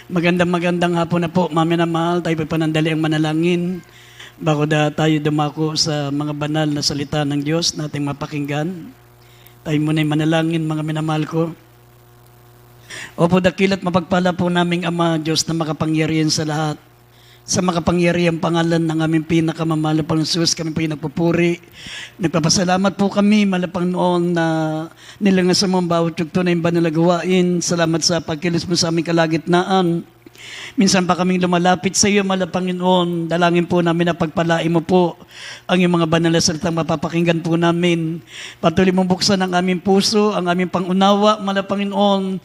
Magandang hapon na po, mami na mahal. Tayo po'y panandali ang manalangin bago tayo dumako sa mga banal na salita ng Diyos nating mapakinggan. Tayo muna'y manalangin, mga minamahal ko. Opo, dakilat mapagpala po naming Ama, Diyos na makapangyarihan sa lahat. Sa makapangyarihang pangalan ng aming pinakamamahal na Panginoon, kami po yung nagpupuri. Nagpapasalamat po kami, malapang noon na nilangas sa mga bawat yugto na yung banal na gawain. Salamat sa pagkilos mo sa aming kalagitnaan. Minsan pa kaming lumalapit sa iyo, Panginoon. Dalangin po namin na pagpalain mo po ang iyong mga banal na salitang mapapakinggan po namin. Patuloy mong buksan ang aming puso, ang aming pangunawa, Panginoon.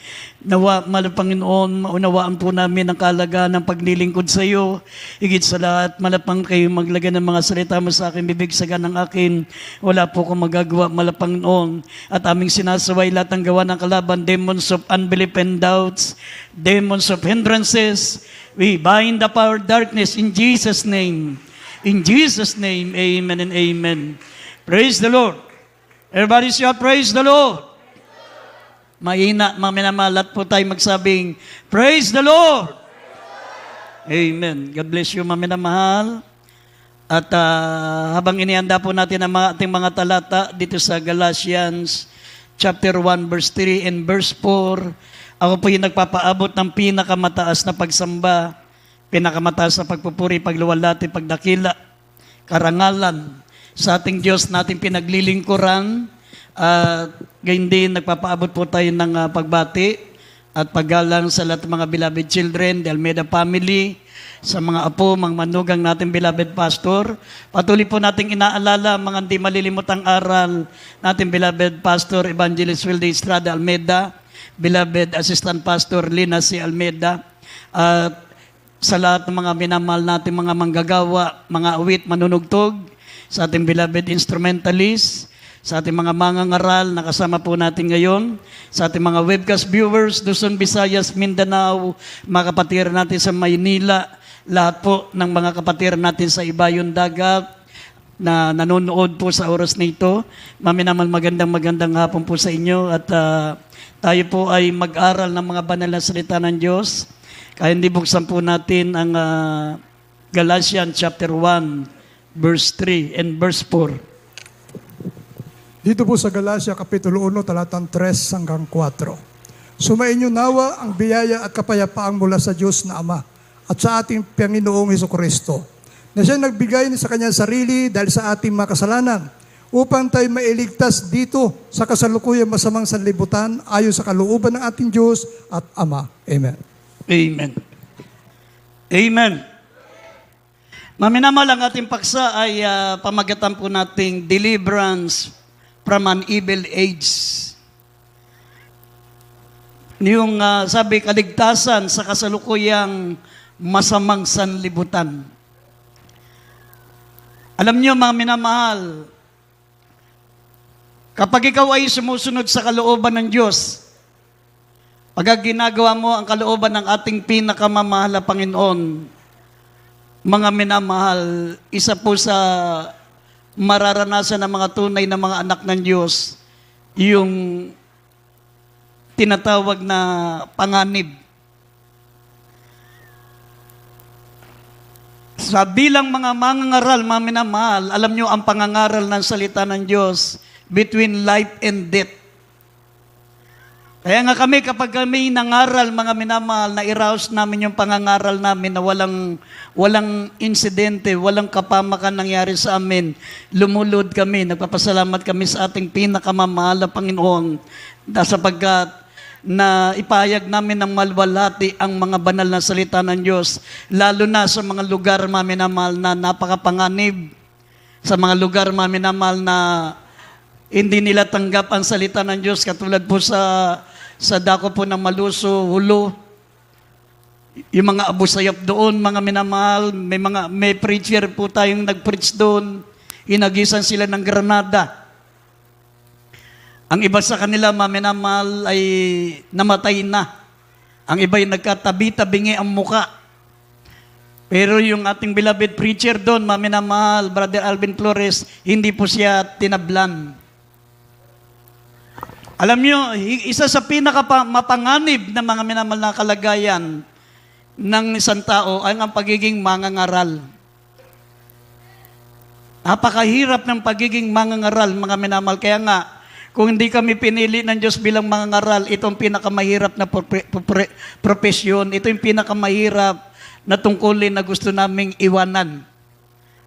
Nawa, Panginoon, maunawaan po namin ang kalagahan ng paglilingkod sa iyo. Higit sa lahat, malapang kayo maglagay ng mga salita mo sa akin, bibigsagan ng akin. Wala po akong magagawa, Panginoon. At aming sinasaway lahat ng gawa ng kalaban, demons of unbelief and doubts, demons of hindrances. We bind the power of darkness in Jesus' name. In Jesus' name, amen and amen. Praise the Lord. Everybody shout, praise the Lord. Mahina, maminamalat po tayo magsabing, praise the Lord. Amen. God bless you, maminamahal. At habang inianda po natin ang ating mga talata dito sa Galatians chapter 1, verse 3 and verse 4, ako po yung nagpapaabot ng pinakamataas na pagsamba, pinakamataas na pagpupuri, pagluwalhati, pagdakila, karangalan sa ating Diyos nating pinaglilingkuran. At gayon din, nagpapaabot po tayo ng pagbati at paggalang sa lahat ng mga beloved children, the Almeida family, sa mga apo, mga manugang natin beloved pastor. Patuloy po nating inaalala mga hindi malilimutang aral natin beloved pastor Evangelist Wilde Estrada Almeida, beloved Assistant Pastor Lina C. Almeida, at sa lahat ng mga minamahal natin mga manggagawa, mga awit, manunugtog, sa ating beloved instrumentalist, sa ating mga mangangaral na kasama po natin ngayon, sa ating mga webcast viewers, Luzon, Visayas, Mindanao, mga kapatiran natin sa Maynila, lahat po ng mga kapatiran natin sa Ibayong Dagat na nanonood po sa oras na ito. Maminaman magandang hapon po sa inyo at tayo po ay mag-aral ng mga banal na salita ng Diyos. Kaya hindi buksan po natin ang Galatians chapter 1, verse 3 and verse 4. Dito po sa Galacia, Kapitulo 1, talatang 3 hanggang 4. Sumainyo nawa ang biyaya at kapayapaan mula sa Diyos na Ama at sa ating Panginoong Hesukristo, na siya nagbigay sa kanyang sarili dahil sa ating mga kasalanan, upang tayo mailigtas dito sa kasalukuyang masamang sanlibutan ayon sa kalooban ng ating Diyos at Ama. Amen. Amen. Amen. Maminamal ang ating paksa ay pamagatan po nating deliverance from an evil age. Yung sabi, kaligtasan sa kasalukuyang masamang sanlibutan. Alam niyo mga minamahal, kapag ikaw ay sumusunod sa kalooban ng Diyos, pag ginagawa mo ang kalooban ng ating pinakamamahal na Panginoon, mga minamahal, isa po sa mararanasan ng mga tunay na mga anak ng Diyos, yung tinatawag na panganib. Sa bilang mga mangangaral, mga minamahal, alam nyo ang pangangaral ng salita ng Diyos between life and death. Kaya nga kami, kapag kami nangaral, mga minamahal, na i-rouse namin yung pangangaral namin na walang insidente, walang kapamakan nangyari sa amin. Lumulod kami, nagpapasalamat kami sa ating pinakamamahal na Panginoon sapagkat na ipahayag namin ng malwalhati ang mga banal na salita ng Diyos, lalo na sa mga lugar, mga minamahal, na napakapanganib, sa mga lugar, mga minamahal, na hindi nila tanggap ang salita ng Diyos, katulad po sa dako po ng Maluso, Hulo, yung mga Abu Sayyaf doon, mga minamahal, may preacher po tayong nag-preach doon, inagisan sila ng granada. Ang iba sa kanila, mga minamahal, ay namatay na. Ang iba ay nagkatabi-tabingi ang muka. Pero yung ating beloved preacher doon, mga minamahal, Brother Alvin Flores, hindi po siya tinablan. Alam nyo, isa sa pinakamapanganib na mga minamahal na kalagayan, ng isang tao ay ang pagiging mangangaral. Napakahirap ng pagiging mangangaral, mga minamahal. Kaya nga, kung hindi kami pinili ng Diyos bilang mangangaral, ito ang pinakamahirap na profesyon. Ito yung pinakamahirap na tungkulin na gusto naming iwanan.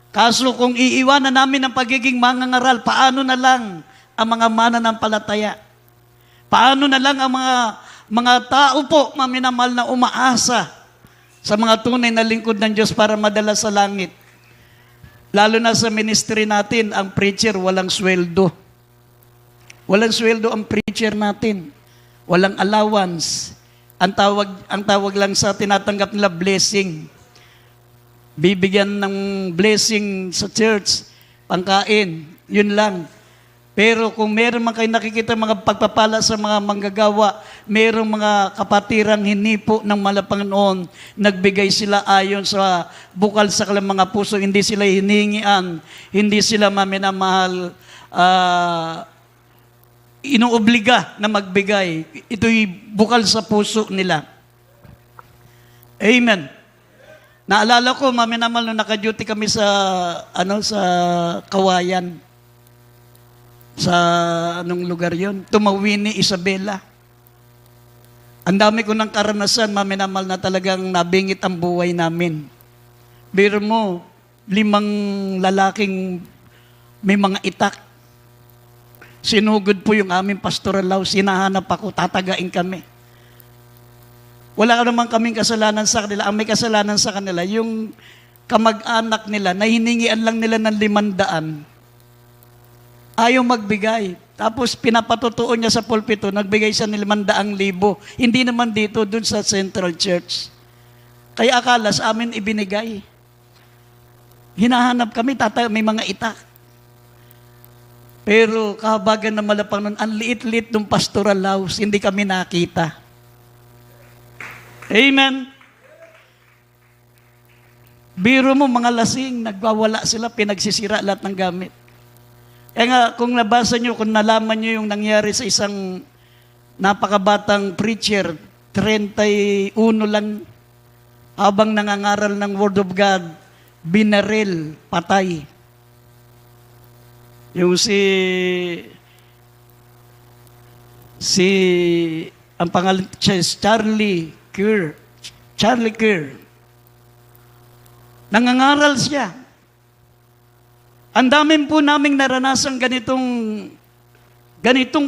Kaso kung iiwanan namin ang pagiging mangangaral, paano na lang ang mga mananampalataya? Paano na lang ang mga tao po, mga minamahal, na umaasa sa mga tunay na lingkod ng Diyos para madala sa langit? Lalo na sa ministry natin, ang preacher walang sweldo. Walang sweldo ang preacher natin. Walang allowance. Ang tawag lang sa tinatanggap nila blessing. Bibigyan ng blessing sa church, pangkain, yun lang. Pero kung meron man kayo nakikita mga pagpapala sa mga manggagawa, merong mga kapatirang hinipo ng Panginoon, nagbigay sila ayon sa bukal sa kanilang mga puso, hindi sila hiningian, hindi sila maminamahal, inuobliga na magbigay. Ito'y bukal sa puso nila. Amen. Naalala ko, maminamahal, nung naka-duty kami sa Kawayan. Sa anong lugar yon? Tumawini, Isabela. Ang dami ko ng karanasan, maminamahal, na talagang nabingit ang buhay namin. Biro mo, 5 lalaking may mga itak. Sinugod po yung aming pastoral house, hinahanap ako, tatagain kami. Wala naman kaming kasalanan sa kanila. Ang may kasalanan sa kanila, yung kamag-anak nila, na hiningian lang nila ng 500. Ayaw magbigay. Tapos pinapatutuon niya sa pulpito, nagbigay siya ng 500,000. Hindi naman dito, dun sa Central Church. Kaya akala sa amin ibinigay. Hinahanap kami, may mga itak. Pero kahabagan na malapang nun, ang liit-liit ng pastoral house, hindi kami nakita. Amen. Biro mo, mga lasing, nagwawala sila, pinagsisira lahat ng gamit. Kaya nga, kung nabasa nyo, kung nalaman nyo yung nangyari sa isang napakabatang preacher, 31 lang, habang nangangaral ng Word of God, binaril, patay. Yung ang pangalan siya is Charlie Kerr. Nangangaral siya. Ang damin po naming naranasan ganitong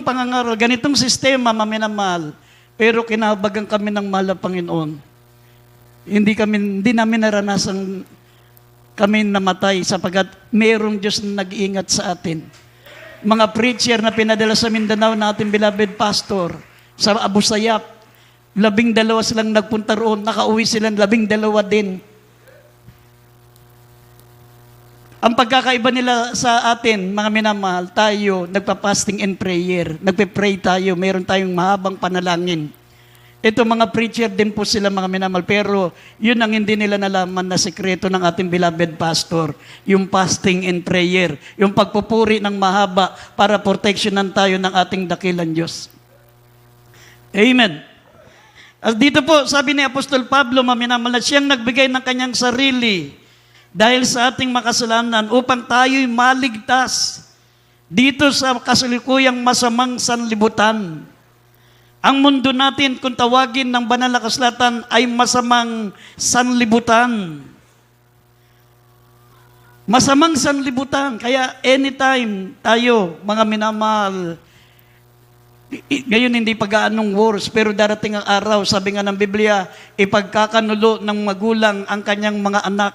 pangangaral, ganitong sistema, maminamahal. Pero kinabagan kami ng mahal na Panginoon. Hindi namin naranasan kami namatay sapagkat mayroong Diyos na nag-iingat sa atin. Mga preacher na pinadala sa Mindanao na ating beloved pastor, sa Abu Sayyaf, 12 silang nagpunta roon, nakauwi silang 12 din. Ang pagkakaiba nila sa atin, mga minamahal, tayo nagpa-fasting and prayer. Nagpe-pray tayo, mayroon tayong mahabang panalangin. Ito mga preacher din po sila, mga minamahal, pero yun ang hindi nila nalaman na sekreto ng ating beloved pastor, yung fasting and prayer, yung pagpupuri ng mahaba para protectionan tayo ng ating dakilang Diyos. Amen. At dito po, sabi ni Apostol Pablo, mga minamahal, na siyang nagbigay ng kanyang sarili dahil sa ating makasalanan upang tayo'y maligtas dito sa kasalukuyang masamang sanlibutan. Ang mundo natin, kung tawagin ng banal na kasulatan, ay masamang sanlibutan. Masamang sanlibutan. Kaya anytime tayo, mga minamahal, ngayon hindi pag-aanong wars, pero darating ang araw, sabi nga ng Biblia, ipagkakanulo ng magulang ang kanyang mga anak.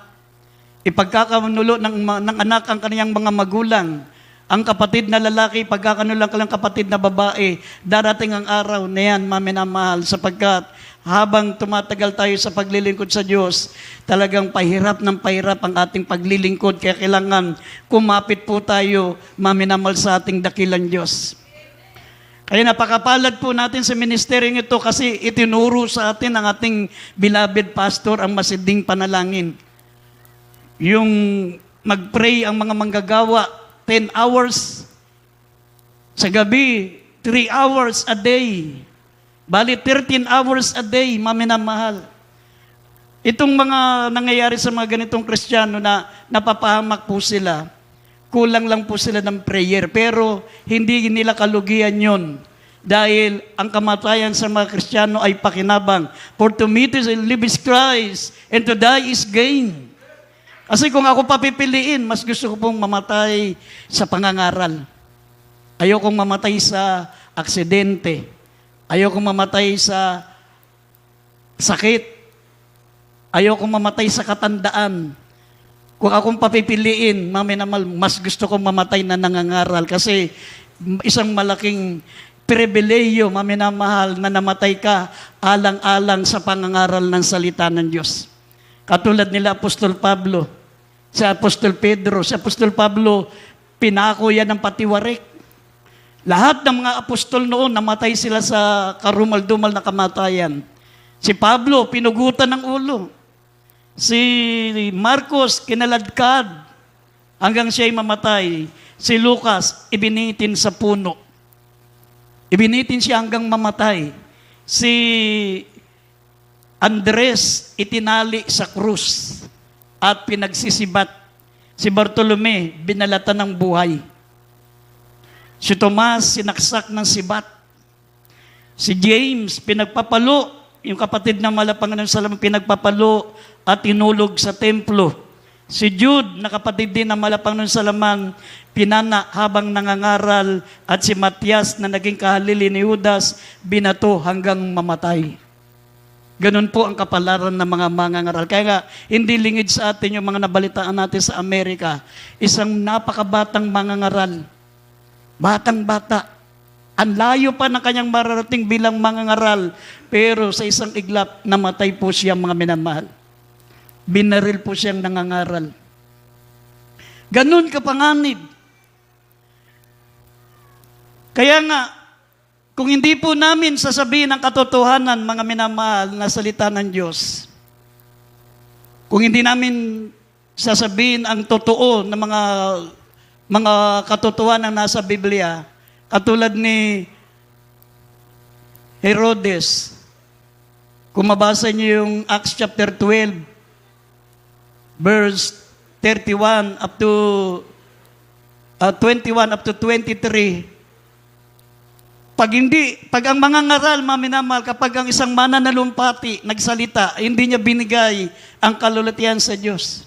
Ipagkakanulo ng anak ang kanyang mga magulang. Ang kapatid na lalaki, pagkakanulang ka lang kapatid na babae, darating ang araw na yan, maminamahal, sapagkat habang tumatagal tayo sa paglilingkod sa Diyos, talagang pahirap ng pahirap ang ating paglilingkod. Kaya kailangan kumapit po tayo, maminamahal, sa ating dakilang Diyos. Kaya napakapalad po natin sa ministeryong ito kasi itinuro sa atin ang ating beloved pastor ang masiding panalangin. Yung mag-pray ang mga manggagawa 10 hours sa gabi, 3 hours a day. Bali 13 hours a day, maminamahal. Itong mga nangyayari sa mga ganitong Kristiyano na napapahamak po sila, kulang lang po sila ng prayer. Pero hindi nila kalugian yon. Dahil ang kamatayan sa mga Kristiyano ay pakinabang. For to me to live is Christ, and to die is gain. Kasi kung ako papipiliin, mas gusto ko pong mamatay sa pangangaral. Ayokong mamatay sa aksidente. Ayokong mamatay sa sakit. Ayokong mamatay sa katandaan. Kung akong papipiliin, mas gusto kong mamatay na nangangaral. Kasi isang malaking pribileyo, maminamahal, na namatay ka alang-alang sa pangangaral ng salita ng Diyos. Katulad nila Apostol Pablo, si Apostol Pedro. Si Apostol Pablo, pinako yan ng patiwarik. Lahat ng mga apostol noon, namatay sila sa karumal-dumal na kamatayan. Si Pablo, pinugutan ng ulo. Si Marcos, kinaladkad hanggang siya'y mamatay. Si Lucas, ibinitin sa puno. Ibinitin siya hanggang mamatay. Si Andres, itinali sa krus at pinagsisibat. Si Bartolome, binalatan ng buhay. Si Tomas, sinaksak ng sibat. Si James, pinagpapalo. Yung kapatid na Malapanganan Salam, pinagpapalo at tinulog sa templo. Si Jude, na kapatid din ng Malapanganan Salaman, pinana habang nangangaral. At si Matias, na naging kahalili ni Judas, binato hanggang mamatay. Ganun po ang kapalaran ng mga mangangaral. Kaya nga, hindi lingid sa atin yung mga nabalitaan natin sa Amerika. Isang napakabatang mangangaral. Batang-bata. Ang layo pa ng kanyang mararating bilang mangangaral. Pero sa isang iglap, namatay po siya, mga minamahal. Binaril po siyang nangangaral. Ganun kapanganib. Kaya nga, kung hindi po namin sasabihin ang katotohanan, mga minamahal, na salita ng Diyos, kung hindi namin sasabihin ang totoo na mga katotohanan na nasa Biblia, katulad ni Herodes, kung mabasa niyo yung Acts chapter 12, verse 31 up to 21 up to 23, pag ang mga ngaral, maminamahal, kapag ang isang mananalumpati nagsalita, hindi niya binigay ang kalulatian sa Diyos.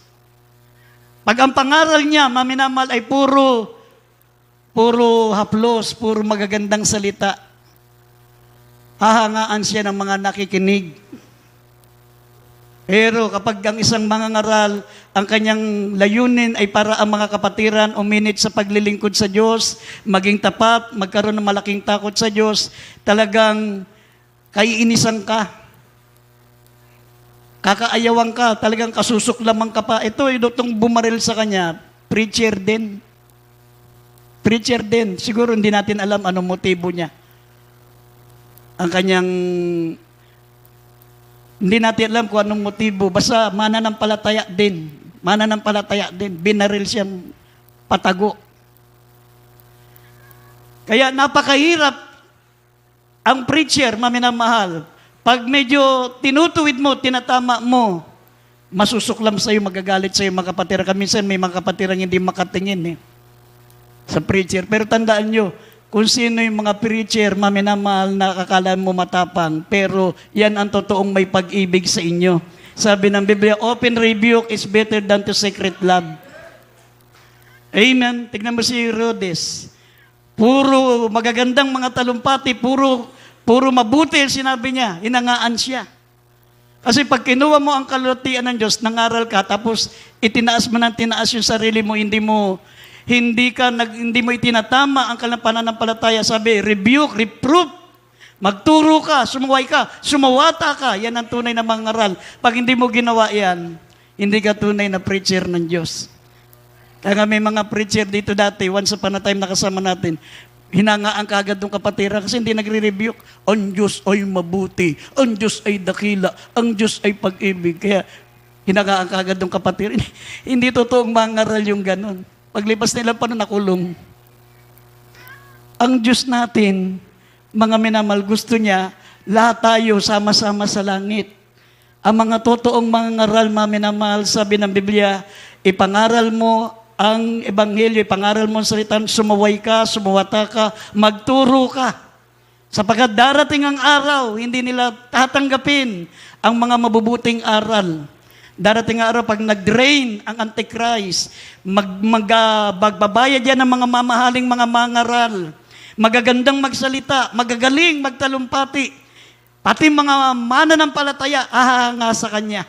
Pag ang pangaral niya, maminamahal, ay puro haplos, puro magagandang salita, hahangaan siya ng mga nakikinig. Pero kapag ang isang mangangaral, ang kanyang layunin ay para ang mga kapatiran uminit sa paglilingkod sa Diyos, maging tapat, magkaroon ng malaking takot sa Diyos, talagang kaiinisan ka, kakaayawan ka, talagang kasusuklaman ka pa. Ito, itong bumaril sa kanya, preacher din. Preacher din. Siguro hindi natin alam anong motibo niya. Ang kanyang, hindi natin alam kung anong motibo. Basta mananampalataya din. Mananampalataya din. Binaril siyang patago. Kaya napakahirap ang preacher, maminamahal. Pag medyo tinutuwid mo, tinatama mo, masusuklam sa'yo, magagalit sa'yo mga kapatira. Minsan may mga kapatirang hindi makatingin sa preacher. Pero tandaan nyo, kung sino yung mga preacher, maminamahal, na akala mo matapang, pero yan ang totoong may pag-ibig sa inyo. Sabi ng Biblia, open rebuke is better than to secret love. Amen. Tignan mo si Herodes. Puro magagandang mga talumpati, puro mabuti ang sinabi niya, hinangaan siya. Kasi pag kinuha mo ang kalulatian ng Diyos, nangaral ka, tapos itinaas mo ng tinaas yung sarili mo, hindi mo itinatama ang kanilang pananampalataya. Sabi, rebuke, reproof, magturo ka, sumuway ka, sumawata ka. Yan ang tunay na mangaral. Pag hindi mo ginawa yan, hindi ka tunay na preacher ng Diyos. Kaya nga may mga preacher dito dati, once upon a time nakasama natin, hinangaan ka agad ng kapatira kasi hindi nagre-rebuke. Ang Diyos ay mabuti, ang Diyos ay dakila, ang Diyos ay pag-ibig. Kaya hinangaan ka agad ng kapatira. Hindi totoong mangaral yung ganun. Paglipas nila pa na nakulong. Ang Diyos natin, mga minamahal, gusto niya, lahat tayo sama-sama sa langit. Ang mga totoong mangangaral, mga minamahal, sabi ng Biblia, ipangaral mo ang Ebanghelyo, ipangaral mo ang salita, sumaway ka, sumuwata ka, magturo ka. Sapagkat darating ang araw, hindi nila tatanggapin ang mga mabubuting aral. Darating ang araw, pag nag-drain ang Antichrist, magbabayad yan ng mga mamahaling mga mangaral, magagandang magsalita, magagaling magtalumpati, pati mga mananampalataya, ahanga sa Kanya.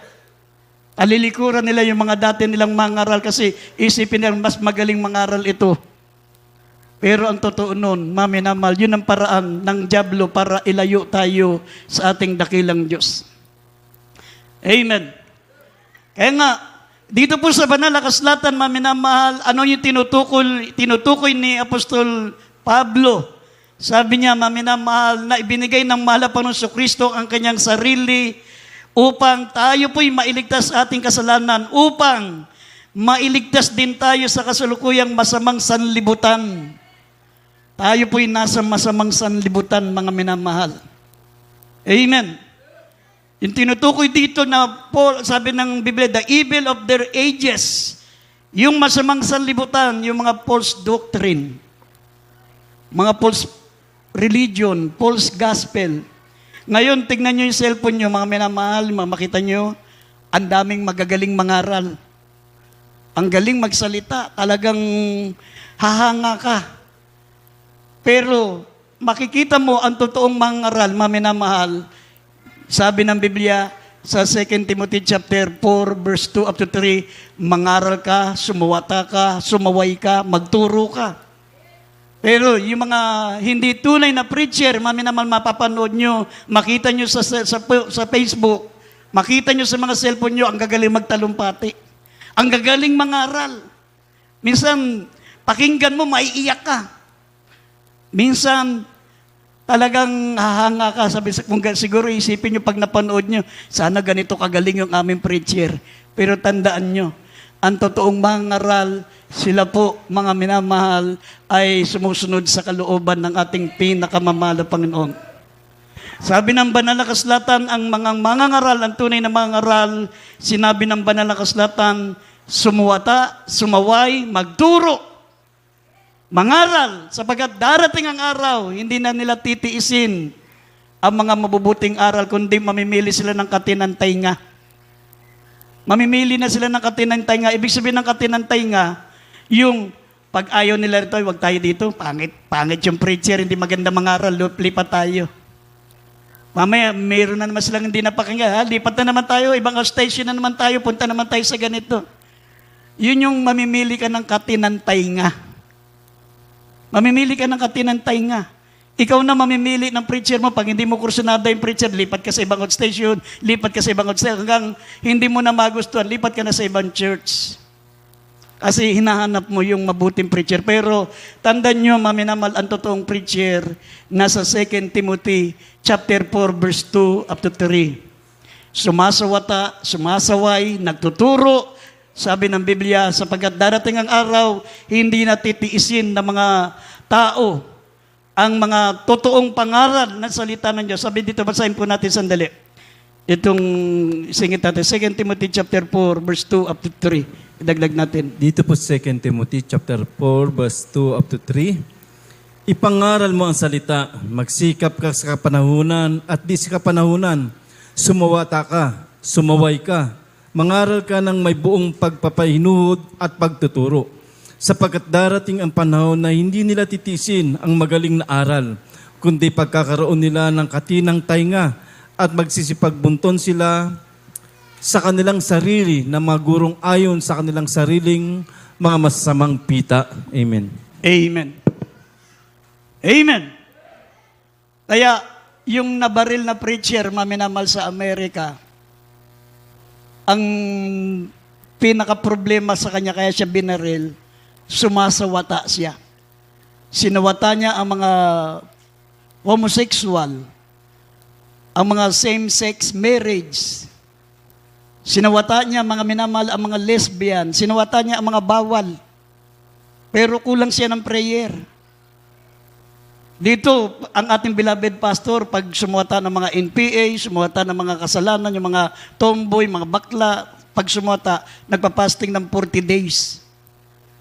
Alilikuran nila yung mga dati nilang mangaral kasi isipin nila mas magaling mangaral ito. Pero ang totoo nun, maminamal, yun ang paraan ng dyablo para ilayo tayo sa ating dakilang Diyos. Amen. Kaya nga, dito po sa banal na kasulatan, maminamahal, ano yung tinutukoy ni Apostol Pablo? Sabi niya, maminamahal, na ibinigay ng mahal na Panginoong Kristo ang kanyang sarili upang tayo po'y mailigtas sa ating kasalanan, upang mailigtas din tayo sa kasalukuyang masamang sanlibutan. Tayo po'y nasa masamang sanlibutan, mga minamahal. Amen. Yung tinutukoy dito na Paul, sabi ng Biblia, the evil of their ages, yung masamang sanlibutan, yung mga false doctrine, mga false religion, false gospel. Ngayon, tignan nyo yung cellphone nyo, mga minamahal, makita nyo, ang daming magagaling mangaral. Ang galing magsalita, talagang hahanga ka. Pero makikita mo ang totoong mangaral, mga minamahal, sabi ng Biblia sa 2 Timothy chapter 4 verse 2 up to 3, mangaral ka, sumuwata ka, sumaway ka, magturo ka. Pero yung mga hindi tunay na preacher, mami naman mapapanood nyo, makita nyo sa Facebook, makita nyo sa mga cellphone nyo, ang gagaling magtalumpati. Ang gagaling mangaral. Minsan, pakinggan mo, maiiyak ka. Minsan, talagang hahanga ka. Sabi, siguro isipin nyo pag napanood nyo, sana ganito kagaling yung aming preacher. Pero tandaan nyo, ang totoong mangaral, sila po, mga minamahal, ay sumusunod sa kalooban ng ating pinakamamahal na Panginoon. Sabi ng banal na kasulatan, ang mga mangangaral, ang tunay na mangangaral, sinabi ng banal na kasulatan, sumuwata, sumaway, magturo, mangaral, sapagkat darating ang araw, hindi na nila titiisin ang mga mabubuting aral, kundi mamimili sila ng katinantay nga. Mamimili na sila ng katinantay nga. Ibig sabihin ng katinantay nga, yung pag ayaw nila rito, wag tayo dito, pangit yung preacher, hindi maganda mangaral, lipat tayo. Mamaya, mayroon na naman silang hindi napakinggan, lipat na naman tayo, ibang station na naman tayo, punta naman tayo sa ganito. Yun yung mamimili ka ng katinantay nga. Mamimili ka ng katinantay nga. Ikaw na mamimili ng preacher mo. Pag hindi mo kursunada yung preacher, lipat ka sa ibang station, lipat ka sa ibang station, hanggang hindi mo na magustuhan, lipat ka na sa ibang church. Kasi hinahanap mo yung mabuting preacher. Pero tandaan nyo, maminamal, ang totoong preacher, nasa 2 Timothy chapter 4, verse 2 up to 3. Sumasawata, sumasaway, nagtuturo, sabi ng Biblia, sapagkat darating ang araw, hindi natitiisin ng mga tao ang mga totoong pangaral ng salita ng Diyos. Sabi dito, basahin po natin sandali. Itong singit natin, 2 Timothy chapter 4, verse 2 up to 3. Idagdag natin. Dito po 2 Timothy chapter 4, verse 2 up to 3. Ipangaral mo ang salita, magsikap ka sa kapanahunan at di sa kapanahunan. Sumawata ka, sumaway ka. Mangaral ka ng may buong pagpapahinuhod at pagtuturo. Sapagkat darating ang panahon na hindi nila titisin ang magaling na aral, kundi pagkakaroon nila ng katinang tainga at magsisipagbunton sila sa kanilang sarili na mga gurong ayon sa kanilang sariling mga masamang pita. Amen. Amen. Amen. Kaya, yung nabaril na preacher, maminamal sa Amerika, ang pinaka-problema sa kanya, kaya siya binaril, sumasawata siya. Sinawata niya ang mga homosexual, ang mga same-sex marriage. Sinawata niya mga minamahal ang mga lesbian. Sinawata niya ang mga bawal. Pero kulang siya ng prayer. Dito, ang ating beloved pastor, pag sumuwata ng mga NPA, sumuwata ng mga kasalanan, yung mga tomboy, mga bakla, pag sumuwata, nagpa-fasting ng 40 days.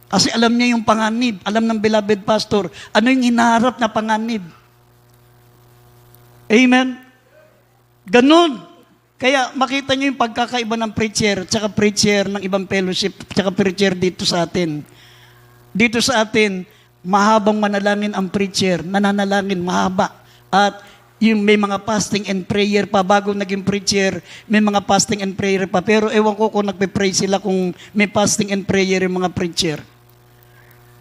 Kasi alam niya yung panganib. Alam ng beloved pastor, ano yung hinaharap na panganib. Amen? Ganon. Kaya makita niyo yung pagkakaiba ng preacher, tsaka preacher ng ibang fellowship, tsaka preacher dito sa atin. Dito sa atin, mahabang manalangin ang preacher, nananalangin mahaba. At yung may mga fasting and prayer pa, bago naging preacher, may mga fasting and prayer pa. Pero ewan ko kung nagpe-pray sila kung may fasting and prayer yung mga preacher.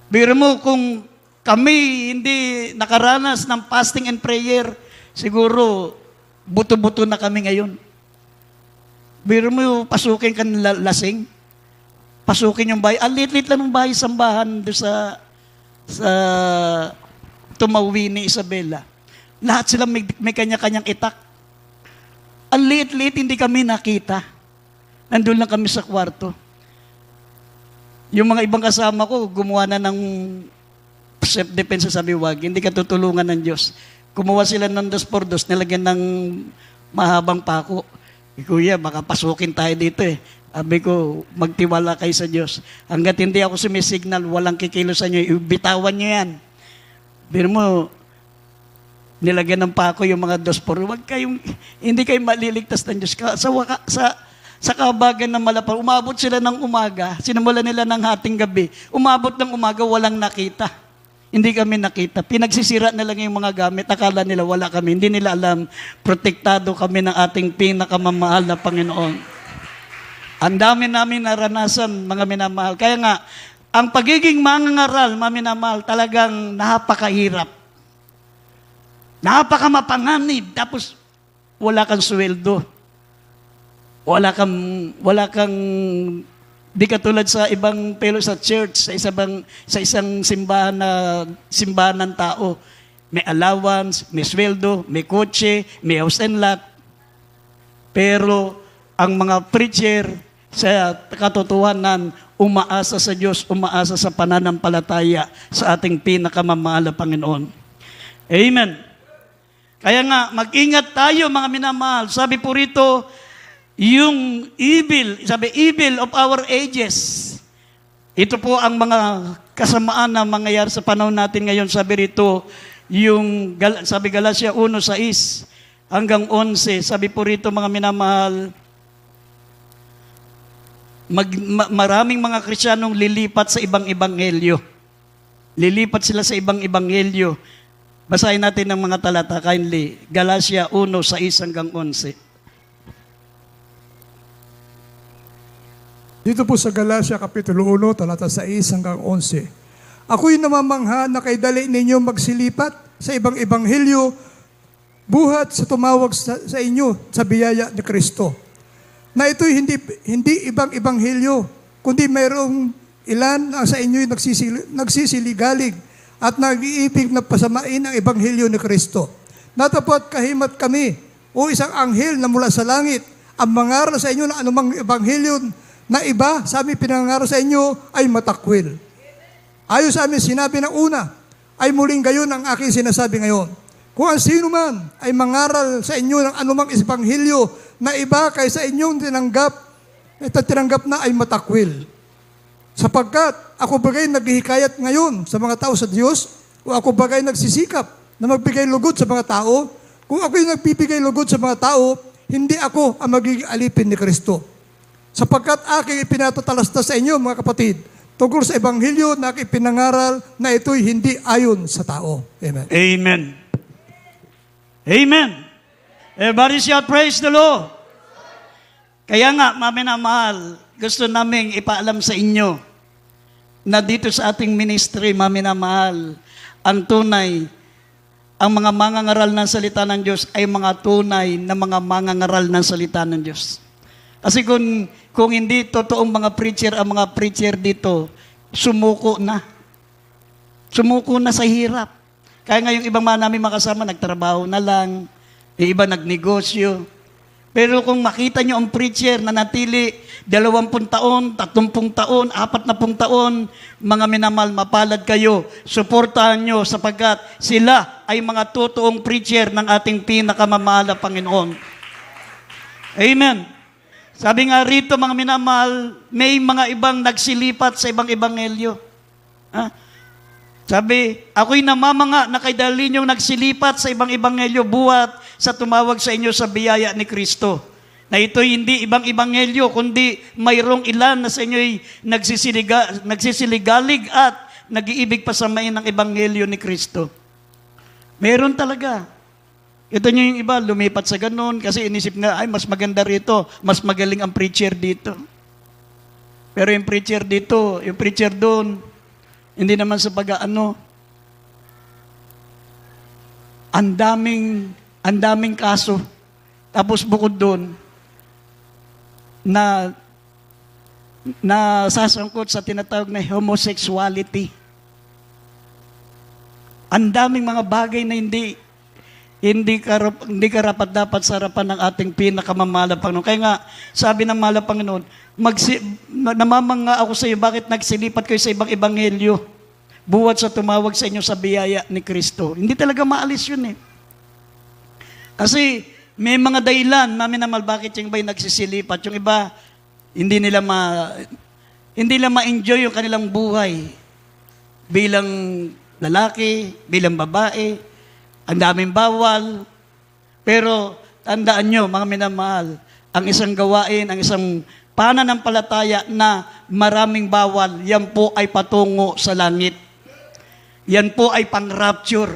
Biro mo, kung kami hindi nakaranas ng fasting and prayer, siguro buto-buto na kami ngayon. Biro mo, pasukin ka ng lasing. Pasukin yung bahay. Ang lit-lit lang ng bahay sambahan doon sa Tumawi ni Isabela. Lahat sila may kanya-kanyang itak. Ang liit-liit, hindi kami nakita. Nandun lang kami sa kwarto. Yung mga ibang kasama ko, gumawa na ng self-defense sa biwag. Hindi ka tutulungan ng Diyos. Kumuha sila ng 2x2, nilagyan ng mahabang pako. Kuya, baka pasukin tayo dito eh. Sabi ko, magtiwala kayo sa Diyos. Hanggat hindi ako sumisignal, walang kikilos sa inyo, bitawan nyo yan. Pero mo, nilagyan ng pako yung mga 2x4. Huwag kayong, hindi kayo maliligtas ng Diyos. Sa kabagan ng malapal, umabot sila ng umaga, sinimula nila ng hating gabi. Umabot ng umaga, walang nakita. Hindi kami nakita. Pinagsisira na lang yung mga gamit. Akala nila wala kami. Hindi nila alam, protektado kami ng ating pinakamamahal na Panginoon. Ang dami namin naranasan, mga minamahal. Kaya nga, ang pagiging mangangaral, mga minamahal, talagang napakahirap. Napakamapanganib. Tapos, wala kang sweldo. Wala kang, di katulad sa ibang pelo sa church, sa isang simbahan ng tao. May allowance, may sweldo, may kotse, may house and lot. Pero, ang mga preacher, sa katotohanan, umaasa sa Diyos, umaasa sa pananampalataya sa ating pinakamamahal na Panginoon. Amen. Kaya nga, mag-ingat tayo mga minamahal. Sabi po rito, yung evil of our ages. Ito po ang mga kasamaan na mangyayari sa panahon natin ngayon. Sabi rito, sabi Galatia 1:6 hanggang 11, sabi po rito mga minamahal, maraming mga Kristiyanong lilipat sa ibang ebanghelyo. Lilipat sila sa ibang ebanghelyo. Basahin natin ang mga talata kindly. Galatia 1:6 hanggang 11. Dito po sa Galatia Kapitulo 1, talata 6 hanggang 11. Ako'y namamangha na kay dali ninyo magsilipat sa ibang ebanghelyo, buhat sa tumawag sa inyo sa biyaya ni Kristo. Na ito'y hindi ibang ebanghelyo, kundi mayroong ilan ang sa inyo'y nagsisiligalig at nag-iipig na pasamain ang ebanghelyo ni Kristo. Natapot kahimat kami o isang anghel na mula sa langit ang mangaral sa inyo na anumang ebanghelyo na iba sa amin pinangaral sa inyo ay matakwil. Ayon sa amin sinabi ng una, ay muling gayon ang aking sinasabi ngayon. Kung ang sino man ay mangaral sa inyo ng anumang ebanghelyo na iba kaysa inyong tinanggap na ay matakwil. Sapagkat ako bagay naghihikayat ngayon sa mga tao sa Diyos, o ako bagay nagsisikap na magbigay lugod sa mga tao, kung ako'y nagbibigay lugod sa mga tao, hindi ako ang magiging alipin ni Kristo. Sapagkat aking ipinatatalastas sa inyo, mga kapatid, tungkol sa ebanghelyo na aking pinangaral na ito'y hindi ayon sa tao. Amen. Amen. Amen. Everybody shout praise the Lord. Kaya nga, mga minamahal, gusto naming ipaalam sa inyo na dito sa ating ministry, mga minamahal, ang tunay, ang mga mangangaral ng salita ng Diyos ay mga tunay na mga mangangaral ng salita ng Diyos. Kasi kung hindi totoong mga preacher, ang mga preacher dito, sumuko na. Sumuko na sa hirap. Kaya nga yung ibang mga namin makasama, nagtrabaho na lang, yung iba nagnegosyo. Pero kung makita nyo ang preacher na natili 20 taon, 30 taon, 40 taon, mga minamahal, mapalad kayo. Suportahan nyo sapagkat sila ay mga totoong preacher ng ating pinakamamahal na Panginoon. Amen. Sabi nga rito, mga minamahal, may mga ibang nagsilipat sa ibang ebanghelyo. Ha? Sabi, ako'y namamanga na kay dali niyong nagsilipat sa ibang ebanghelyo buhat sa tumawag sa inyo sa biyaya ni Kristo. Na ito'y hindi ibang ebanghelyo, kundi mayroong ilan na sa inyo'y nagsisiligalig at nag-iibig pasamain ng ebanghelyo ni Kristo. Meron talaga. Ito nyo yung iba, lumipat sa ganun kasi inisip nga, ay mas maganda rito, mas magaling ang preacher dito. Pero yung preacher dito, yung preacher doon, hindi naman sa pag-ano, ang daming kaso. Tapos bukod doon, na sasangkot sa tinatawag na homosexuality. Ang daming mga bagay na hindi karapat dapat sa harapan ng ating pinakamamahal na Panginoon. Kaya nga, sabi ng mahal na Panginoon, namamanga ako sa iyo, bakit nagsilipat kayo sa ibang ebanghelyo? Buwat sa tumawag sa inyo sa biyaya ni Kristo. Hindi talaga maalis yun eh. Kasi may mga dahilan, maminamal, bakit yung iba yung nagsisilipat. Yung iba, hindi nila ma-enjoy yung kanilang buhay. Bilang lalaki, bilang babae, ang daming bawal. Pero tandaan nyo, mga minamahal, ang isang gawain, ang isang pananampalataya na maraming bawal, yan po ay patungo sa langit. Yan po ay pang-rapture.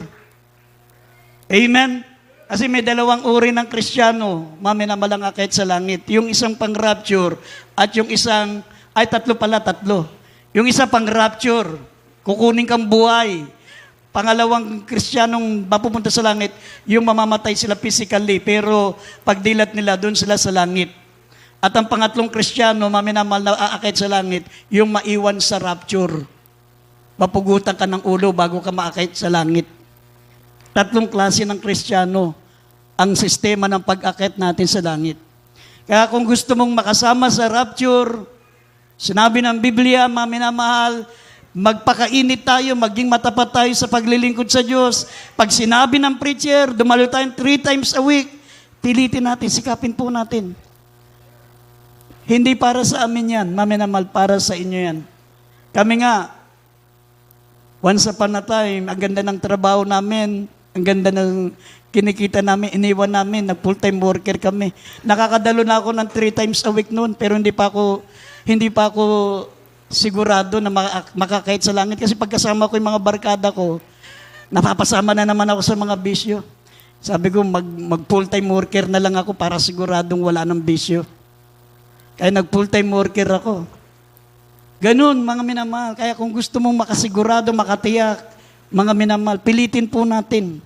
Amen? Kasi may dalawang uri ng Kristiyano, maminamalang akit sa langit. Yung isang pang-rapture at yung isang, tatlo. Yung isa pang-rapture, kukunin kang buhay. Pangalawang Kristiyanong mapupunta sa langit, yung mamamatay sila physically, pero pagdilat nila, doon sila sa langit. At ang pangatlong Kristiyano, maminamal na aakit sa langit, yung maiwan sa rapture. Mapugutan ka ng ulo bago ka maakit sa langit. Tatlong klase ng Kristiyano ang sistema ng pag-akit natin sa langit. Kaya kung gusto mong makasama sa rapture, sinabi ng Biblia, maminamahal, magpakainit tayo, maging matapat tayo sa paglilingkod sa Diyos. Pag sinabi ng preacher, dumalo tayo 3 times a week, pilitin natin, sikapin po natin. Hindi para sa amin yan, maminamal, para sa inyo yan. Kami nga, once upon a time, ang ganda ng trabaho namin, ang ganda ng kinikita namin, iniwan namin, nag-full-time worker kami. Nakakadalo na ako ng 3 times a week noon, pero hindi pa ako sigurado na makakait sa langit. Kasi pagkasama ko yung mga barkada ko, napapasama na naman ako sa mga bisyo. Sabi ko, mag full-time worker na lang ako para siguradong wala ng bisyo. Kaya nag-full-time worker ako. Ganun, mga minamahal. Kaya kung gusto mong makasigurado, makatiyak, mga minamahal, pilitin po natin.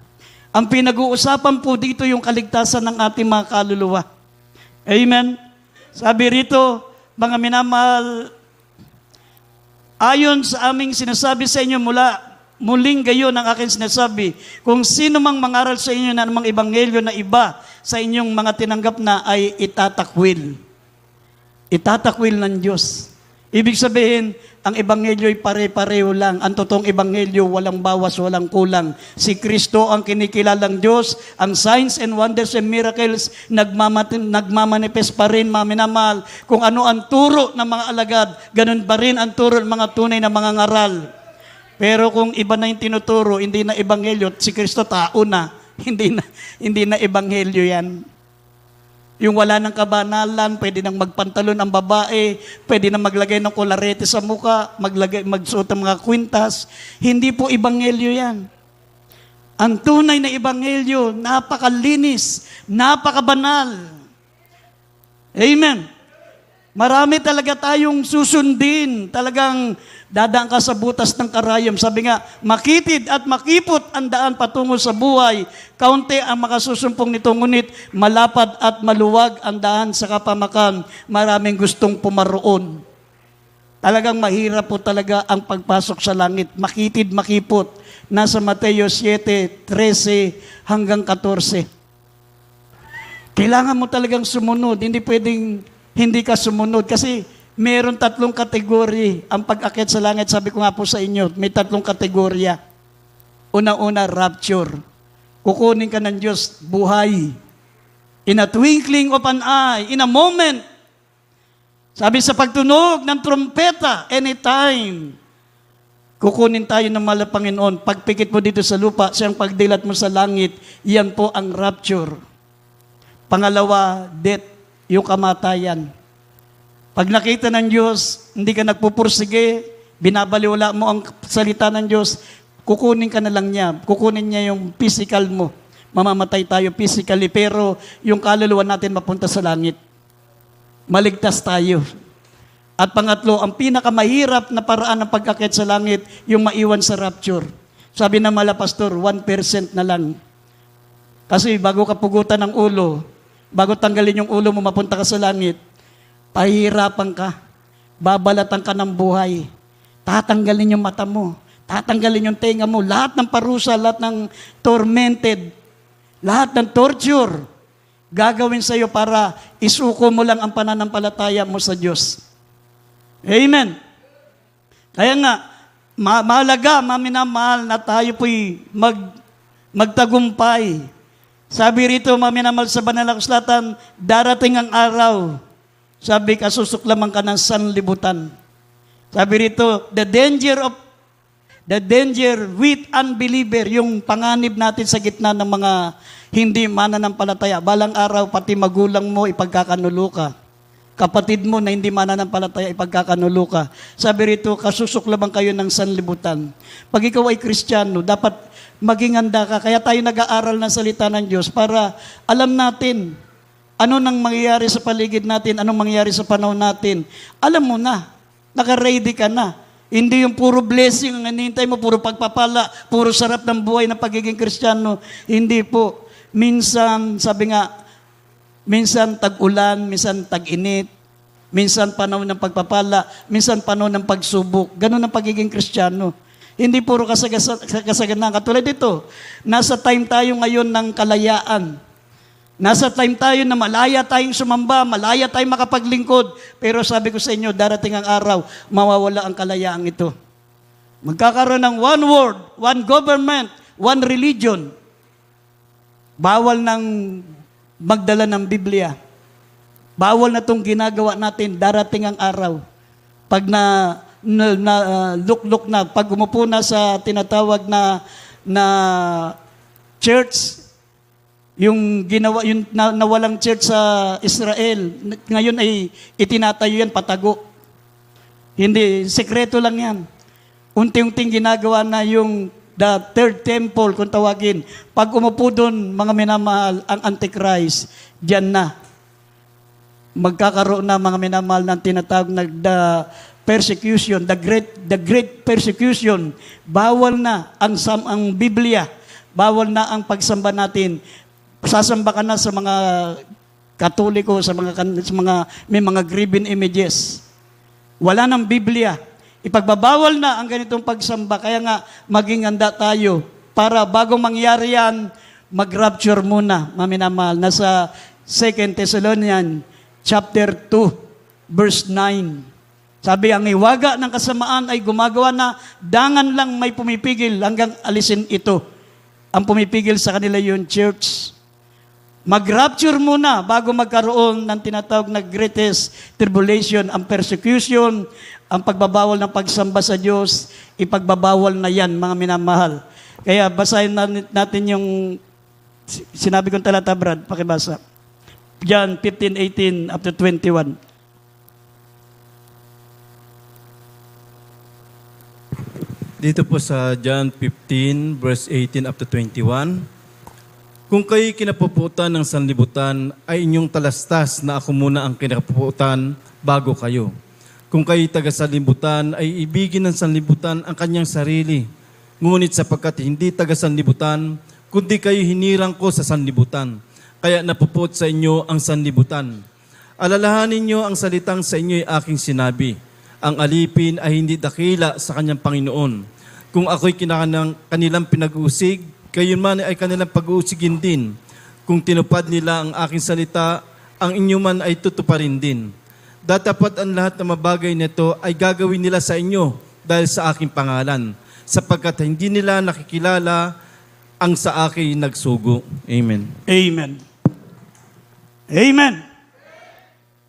Ang pinag-uusapan po dito yung kaligtasan ng ating mga kaluluwa. Amen? Sabi rito, mga minamahal, ayon sa aming sinasabi sa inyo muling gayon ang aking sinasabi, kung sino mang mangaral sa inyo na namang ebanghelyo na iba sa inyong mga tinanggap na ay itatakwil. Itatakwil ng Diyos. Ibig sabihin, ang ebanghelyo ay pare-pareho lang. Ang totoong ebanghelyo, walang bawas, walang kulang. Si Kristo ang kinikilalang Diyos. Ang signs and wonders and miracles, nagmamanifest pa rin, maminamahal. Kung ano ang turo ng mga alagad, ganun pa rin ang turo ng mga tunay na mga ngaral. Pero kung iba na yung tinuturo, hindi na ebanghelyo, si Kristo tao na. Hindi na ebanghelyo yan. Yung wala ng kabanalan, pwede nang magpantalon ang babae, pwede nang maglagay ng kolarete sa muka, magsuot ng mga kwintas. Hindi po ebanghelyo yan. Ang tunay na ebanghelyo, napakalinis, napakabanal. Amen. Marami talaga tayong susundin. Talagang dadaan ka sa butas ng karayom. Sabi nga, makitid at makipot ang daan patungo sa buhay. Kaunti ang makasusumpong nito, ngunit malapad at maluwag ang daan sa kapamakan. Maraming gustong pumaroon. Talagang mahirap po talaga ang pagpasok sa langit. Makitid, makipot. Nasa Mateo 7:13 hanggang 14. Kailangan mo talagang sumunod. Hindi pwedeng hindi ka sumunod. Kasi meron 3 kategory ang pag-akyat sa langit. Sabi ko nga po sa inyo, may 3 kategorya. Una-una, rapture. Kukunin ka ng Diyos, buhay. In a twinkling of an eye, in a moment. Sabi sa pagtunog ng trumpeta, anytime. Kukunin tayo ng mahal na Panginoon. Pagpikit mo dito sa lupa, siyang pagdilat mo sa langit, yan po ang rapture. Pangalawa, death, yung kamatayan. Pag nakita ng Diyos, hindi ka nagpupursige, binabaliwala mo ang salita ng Diyos, kukunin ka na lang niya. Kukunin niya yung physical mo. Mamamatay tayo physically, pero yung kaluluwa natin mapunta sa langit. Maligtas tayo. At pangatlo, ang pinakamahirap na paraan ng pag-akyat sa langit, yung maiwan sa rapture. Sabi ng mala pastor, 1% na lang. Kasi bago ka pugutan ng ulo, bago tanggalin yung ulo mo, mapunta ka sa langit, pahihirapan ka, babalatan ka ng buhay, tatanggalin yung mata mo, tatanggalin yung tenga mo, lahat ng parusa, lahat ng tormented, lahat ng torture, gagawin sa iyo para isuko mo lang ang pananampalataya mo sa Diyos. Amen. Kaya nga, mahalaga, maminamahal na tayo po'y magtagumpay. Sabi rito, maminamahal sa banal na kasulatan, darating ang araw. Sabi, kasusuklaman ka ng sanlibutan. Sabi rito, the danger with unbeliever, yung panganib natin sa gitna ng mga hindi mananampalataya. Balang araw, pati magulang mo, ipagkakanulo ka. Kapatid mo na hindi mananampalataya, ipagkakanulo ka. Sabi rito, kasusuklaman kayo ng sanlibutan. Pag ikaw ay Kristiyano, dapat maging handa ka. Kaya tayo nag-aaral ng salita ng Diyos para alam natin ano nang mangyayari sa paligid natin, anong mangyayari sa panahon natin. Alam mo na, naka-ready ka na. Hindi yung puro blessing ang hinihintay mo, puro pagpapala, puro sarap ng buhay ng pagiging Kristiyano. Hindi po. Minsan, sabi nga, minsan tag-ulan, minsan tag-init, minsan panahon ng pagpapala, minsan panahon ng pagsubok. Ganun ang pagiging Kristiyano. Hindi puro kasaganan. Katulad dito, nasa time tayo ngayon ng kalayaan. Nasa time tayo na malaya tayong sumamba, malaya tayong makapaglingkod. Pero sabi ko sa inyo, darating ang araw, mawawala ang kalayaang ito. Magkakaroon ng one world, one government, one religion. Bawal ng magdala ng Biblia. Bawal na itong ginagawa natin, darating ang araw. Pag look na, pag umupo na sa tinatawag na church, yung ginawa, yung nawalang church sa Israel, ngayon ay itinatayo yan, patago. Hindi, sekreto lang yan. Unti-unting ginagawa na yung the third temple, kung tawagin. Pag umupo doon, mga minamahal, ang Antichrist, dyan na. Magkakaroon na mga minamahal ng tinatawag na the persecution, the great persecution. Bawal na ang Biblia. Bawal na ang pagsamba natin. Sasamba ka na sa mga Katoliko, sa mga may mga graven images. Wala ng Biblia. Ipagbabawal na ang ganitong pagsamba. Kaya nga, maging handa tayo para bago mangyari yan, mag-rapture muna, maminamahal. Nasa 2 Thessalonians chapter 2, verse 9. Sabi, ang iwaga ng kasamaan ay gumagawa na dangan lang may pumipigil hanggang alisin ito. Ang pumipigil sa kanila yung church. Mag-rapture muna bago magkaroon ng tinatawag na greatest tribulation, ang persecution, ang pagbabawal ng pagsamba sa Diyos, ipagbabawal na yan, mga minamahal. Kaya basahin natin yung sinabi kong talata, Brad, pakibasa. John 15:18 up to 21. Dito po sa John 15, verse 18 up to 21. Kung kayo'y kinapuputan ng sanlibutan, ay inyong talastas na ako muna ang kinapuputan bago kayo. Kung kayo'y taga-sanlibutan, ay ibigin ng sanlibutan ang kanyang sarili. Ngunit sapagkat hindi taga-sanlibutan, kundi kayo hinirang ko sa sanlibutan. Kaya napuput sa inyo ang sanlibutan. Alalahanin niyo ang salitang sa inyo ay aking sinabi. Ang alipin ay hindi dakila sa kanyang Panginoon. Kung ako'y kanilang pinag-uusig, kayo man ay kanilang pag-uusigin din. Kung tinupad nila ang aking salita, ang inyo man ay tutuparin din. Datapat ang lahat ng mabagay nito ay gagawin nila sa inyo dahil sa aking pangalan, sapagkat hindi nila nakikilala ang sa akin nagsugo. Amen. Amen. Amen.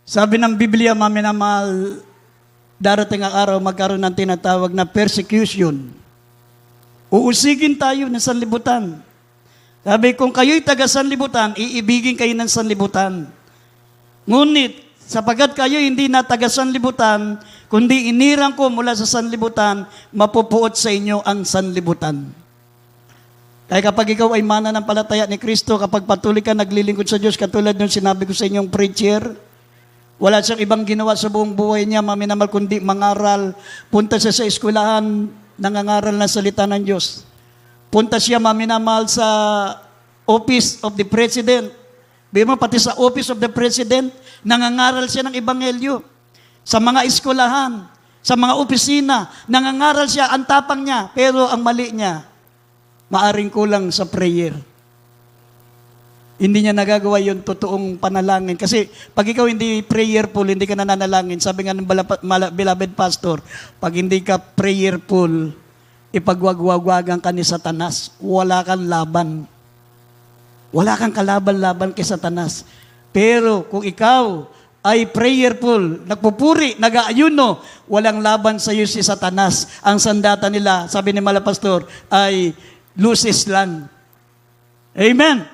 Sabi ng Biblia, maminamahal, darating ang araw magkaroon ng tinatawag na persecution. Uusigin tayo ng sanlibutan. Sabi, kung kayo'y taga sanlibutan, iibigin kayo ng sanlibutan. Ngunit, sapagat kayo hindi na taga sanlibutan, kundi inirang ko mula sa sanlibutan, mapupuot sa inyo ang sanlibutan. Kaya kapag ikaw ay mananampalataya ni Kristo, kapag patuloy ka naglilingkod sa Diyos, katulad nung sinabi ko sa inyong preacher, wala siyang ibang ginawa sa buong buhay niya, maminamal, kundi mangaral. Punta siya sa eskwelahan, nangangaral ng salita ng Diyos. Punta siya, maminamahal, sa Office of the President. Bima, pati sa Office of the President, nangangaral siya ng Ebanghelyo. Sa mga eskwelahan, sa mga opisina, nangangaral siya, ang tapang niya, pero ang mali niya, maaring kulang sa prayer. Hindi niya nagagawa yung totoong panalangin. Kasi pag ikaw hindi prayerful, hindi ka nananalangin. Sabi nga ng beloved pastor, pag hindi ka prayerful, ipagwagwagwagan ka ni Satanas. Wala kang laban. Wala kang kalaban-laban kay Satanas. Pero kung ikaw ay prayerful, nagpupuri, nag-aayuno, walang laban sa iyo si Satanas. Ang sandata nila, sabi ni Malapastor, ay luces lang. Amen.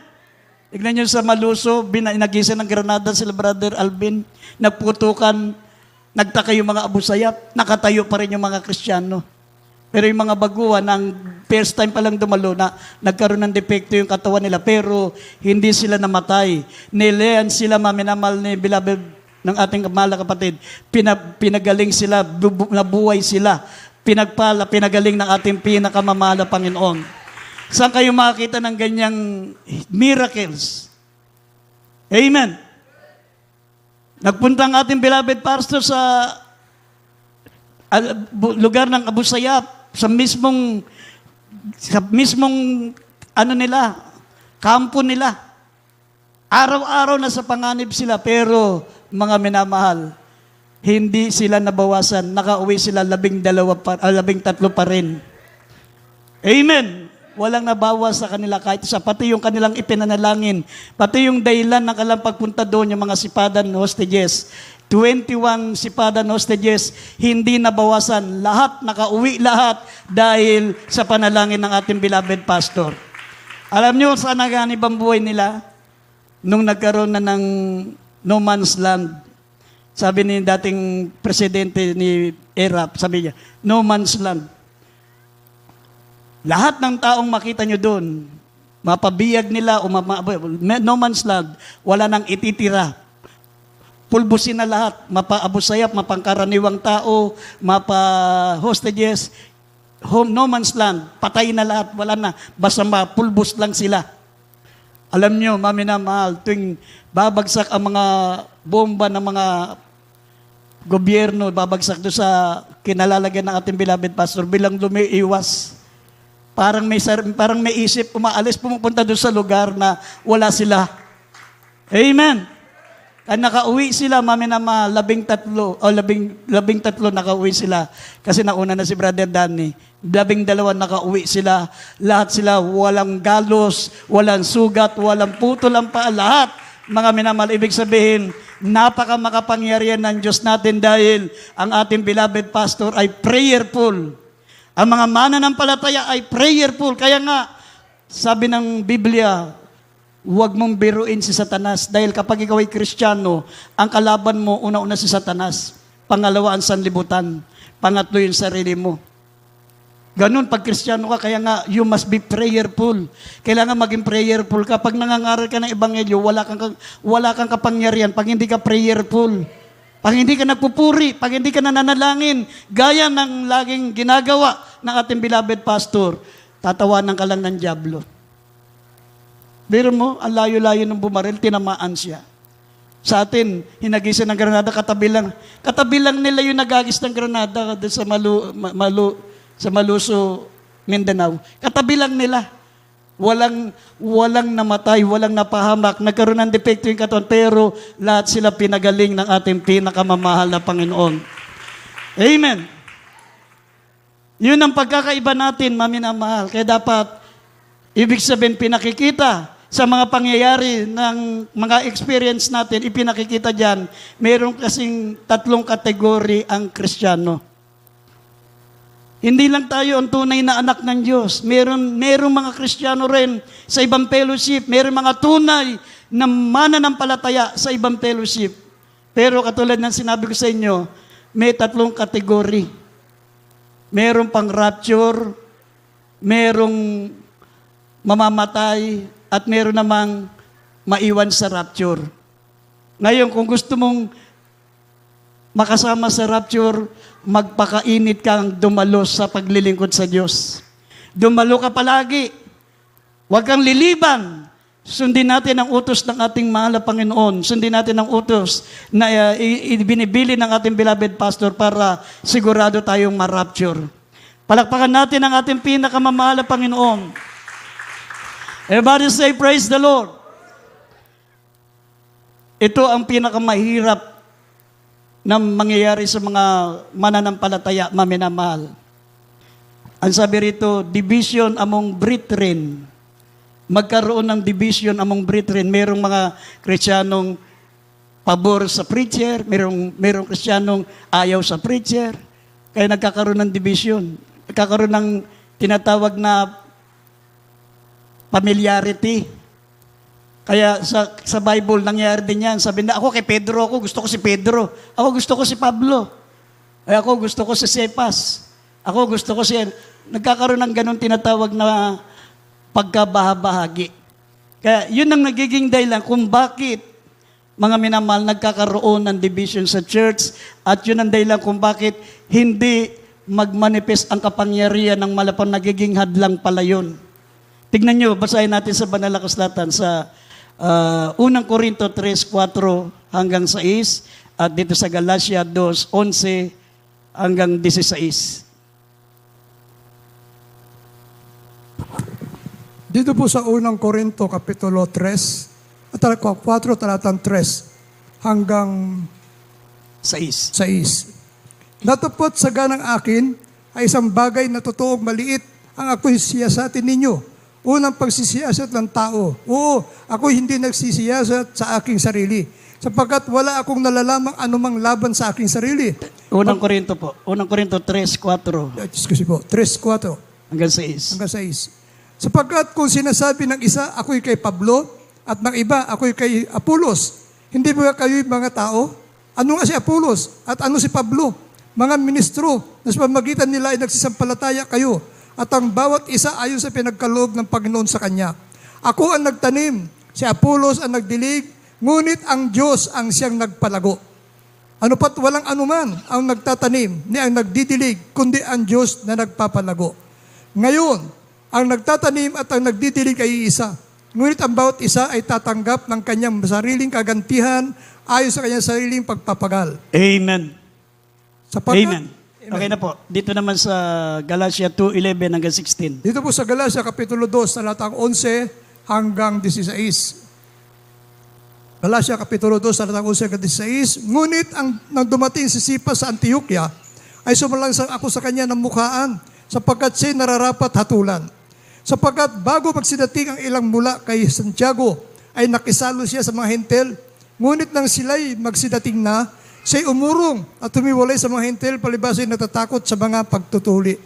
Tignan nyo sa Maluso, nagisa ng Granada sila Brother Alvin, nagputukan, nagtaka yung mga Abu Sayyaf, nakatayo pa rin yung mga Kristiyano. Pero yung mga baguhan, ang first time pa lang dumalo na nagkaroon ng depekto yung katawan nila, pero hindi sila namatay. Nilean sila, maminamal ni beloved ng ating mahal na kapatid. Pinagaling sila, nabuhay sila. Pinagaling ng ating pinakamamahal na Panginoon. Saan kayo makakita ng ganyang miracles? Amen. Nagpunta ang ating beloved pastor sa lugar ng Abu Sayyaf, sa mismong ano nila, kampo nila. Araw-araw na sa panganib sila, pero mga minamahal, hindi sila nabawasan. Nakauwi sila 13 pa rin. Amen. Walang nabawas sa kanila kahit isa. Pati yung kanilang ipinanalangin, pati yung dahilan ng kanilang pagpunta doon, yung mga sipadan hostages, 21 sipadan hostages, hindi nabawasan. Lahat, nakauwi lahat dahil sa panalangin ng ating beloved pastor. Alam niyo saan naganib ang buhay nila? Nung nagkaroon na ng no man's land. Sabi ni dating presidente ni Erap, sabi niya, no man's land. Lahat ng taong makita nyo doon, mapabiyag nila o no man's land, wala nang ititira. Pulbusin na lahat, mapa-Abu Sayyaf, mapangkaraniwang tao, mapa-hostages, no man's land, patay na lahat, wala na, basta mapulbos lang sila. Alam nyo, maminamahal, tuwing babagsak ang mga bomba ng mga gobyerno, babagsak doon sa kinalalagyan ng ating beloved pastor, bilang lumiiwas. Parang may isip, umaalis, pumupunta doon sa lugar na wala sila. Amen. At nakauwi sila, maminama, 13 nakauwi sila. Kasi nauna na si Brother Danny. 12 nakauwi sila. Lahat sila, walang galos, walang sugat, walang putol ang paa. Lahat, mga minamal, ibig sabihin, napaka-makapangyarihan ng Diyos natin dahil ang ating beloved pastor ay prayerful. Ang mga mananampalataya ay prayerful. Kaya nga, sabi ng Biblia, huwag mong biruin si Satanas dahil kapag ikaw ay Kristiyano, ang kalaban mo, una-una si Satanas. Pangalawa, ang sanlibutan. Pangatlo, yung sarili mo. Ganun, pag Kristiyano ka, kaya nga, you must be prayerful. Kailangan maging prayerful ka. Pag nangangaral ka ng Ebanghelyo, wala kang kapangyarihan. Pag hindi ka prayerful, pag hindi ka nagpupuri, pag hindi ka nananalangin, gaya ng laging ginagawa ng ating beloved pastor, tatawanan ka lang ng dyablo. Biro mo, ang layo-layo ng bumaril, tinamaan siya. Sa atin, hinagisa ng granada, katabi lang nila yung nagagis ng granada doon sa sa Maluso, Mindanao. Katabi lang nila. Walang namatay, walang napahamak, nagkaroon ng depekto yung katawan, pero lahat sila pinagaling ng ating pinakamamahal na Panginoon. Amen. Yun ang pagkakaiba natin, maminamahal. Kaya dapat, ibig sabihin, pinakikita sa mga pangyayari ng mga experience natin, ipinakikita dyan, meron kasing 3 kategory ang Kristiyano. Hindi lang tayo ang tunay na anak ng Diyos. Meron mga Kristiyano rin sa ibang fellowship. Meron mga tunay na mananampalataya sa ibang fellowship. Pero katulad ng sinabi ko sa inyo, may 3 kategory. Meron pang rapture, merong mamamatay, at meron namang maiwan sa rapture. Ngayon, kung gusto mong makasama sa rapture, magpakainit kang dumalo sa paglilingkod sa Diyos. Dumalo ka palagi. Huwag kang liliban. Sundin natin ang utos ng ating mahal na Panginoon. Sundin natin ang utos na ibinibili ng ating beloved pastor para sigurado tayong ma-rapture. Palakpakan natin ang ating pinakamamahal na Panginoon. Everybody say, praise the Lord. Ito ang pinakamahirap na mangyayari sa mga mananampalataya, maminamahal. Ang sabi rito, division among brethren. Magkaroon ng division among brethren. Merong mga Kristiyanong pabor sa preacher, merong Kristiyanong ayaw sa preacher. Kaya nagkakaroon ng division. Nagkakaroon ng tinatawag na familiarity. Kaya sa Bible, nangyari din yan. Sabi na, ako kay Pedro ako, gusto ko si Pedro. Ako gusto ko si Pablo. Ay ako gusto ko si Cephas. Ako gusto ko si... Nagkakaroon ng ganun tinatawag na pagkabahabahagi. Kaya yun ang nagiging dahilan kung bakit mga minamahal nagkakaroon ng division sa church, at yun ang dahilan kung bakit hindi magmanifest ang kapangyarihan ng malapang, nagiging hadlang pala yun. Tignan nyo, basahin natin sa Banal na Kasulatan sa 1 Corinto 3:4 hanggang 6, at dito sa Galatia 2:11 hanggang 16. Dito po sa 1 Corinto Kapitulo 3, at 4, talatang 3 hanggang 6. 6. Natupot sa ganang akin ay isang bagay na totoong maliit ang ako'y siyasatin ninyo. Unang pagsisiyasat ng tao. Oo, ako hindi nagsisiyasat sa aking sarili, sapagkat wala akong nalalamang anumang laban sa aking sarili. 1 Corinto po. 1 Corinto 3:4 Excuse po, 3:4 hanggang 6. hanggang 6. Sapagkat kung sinasabi ng isa, ako'y kay Pablo, at ng iba, ako'y kay Apolos, hindi ba kayo mga tao? Ano nga si Apolos at ano si Pablo? Mga ministro na sa pamagitan nila ay nagsisampalataya kayo, at ang bawat isa ayon sa pinagkaloob ng Panginoon sa kanya. Ako ang nagtanim, si Apolos ang nagdilig, ngunit ang Diyos ang siyang nagpalago. Ano pat walang anuman ang nagtatanim ni ang nagdidilig, kundi ang Diyos na nagpapalago. Ngayon, ang nagtatanim at ang nagdidilig ay isa. Ngunit ang bawat isa ay tatanggap ng kanyang sariling kagantihan ayon sa kanyang sariling pagpapagal. Amen. Sapagkat, Amen. Okay na po. Dito naman sa Galatia 2:11 hanggang 16. dito po sa Galatia Kapitulo 2, talatang 11 hanggang 16. Galatia Kapitulo 2, talatang 11 hanggang 16. Ngunit nang dumating si Sipas sa Antioquia, ay sumalangsang ako sa kanya ng mukhaan, sapagkat siya nararapat hatulan. Sapagkat bago magsidating ang ilang mula kay Santiago, ay nakisalo siya sa mga hentel. Ngunit nang sila'y magsidating na, siya'y umurong at humiwalay sa mga hentel, palibasa'y natatakot sa mga pagtutuli.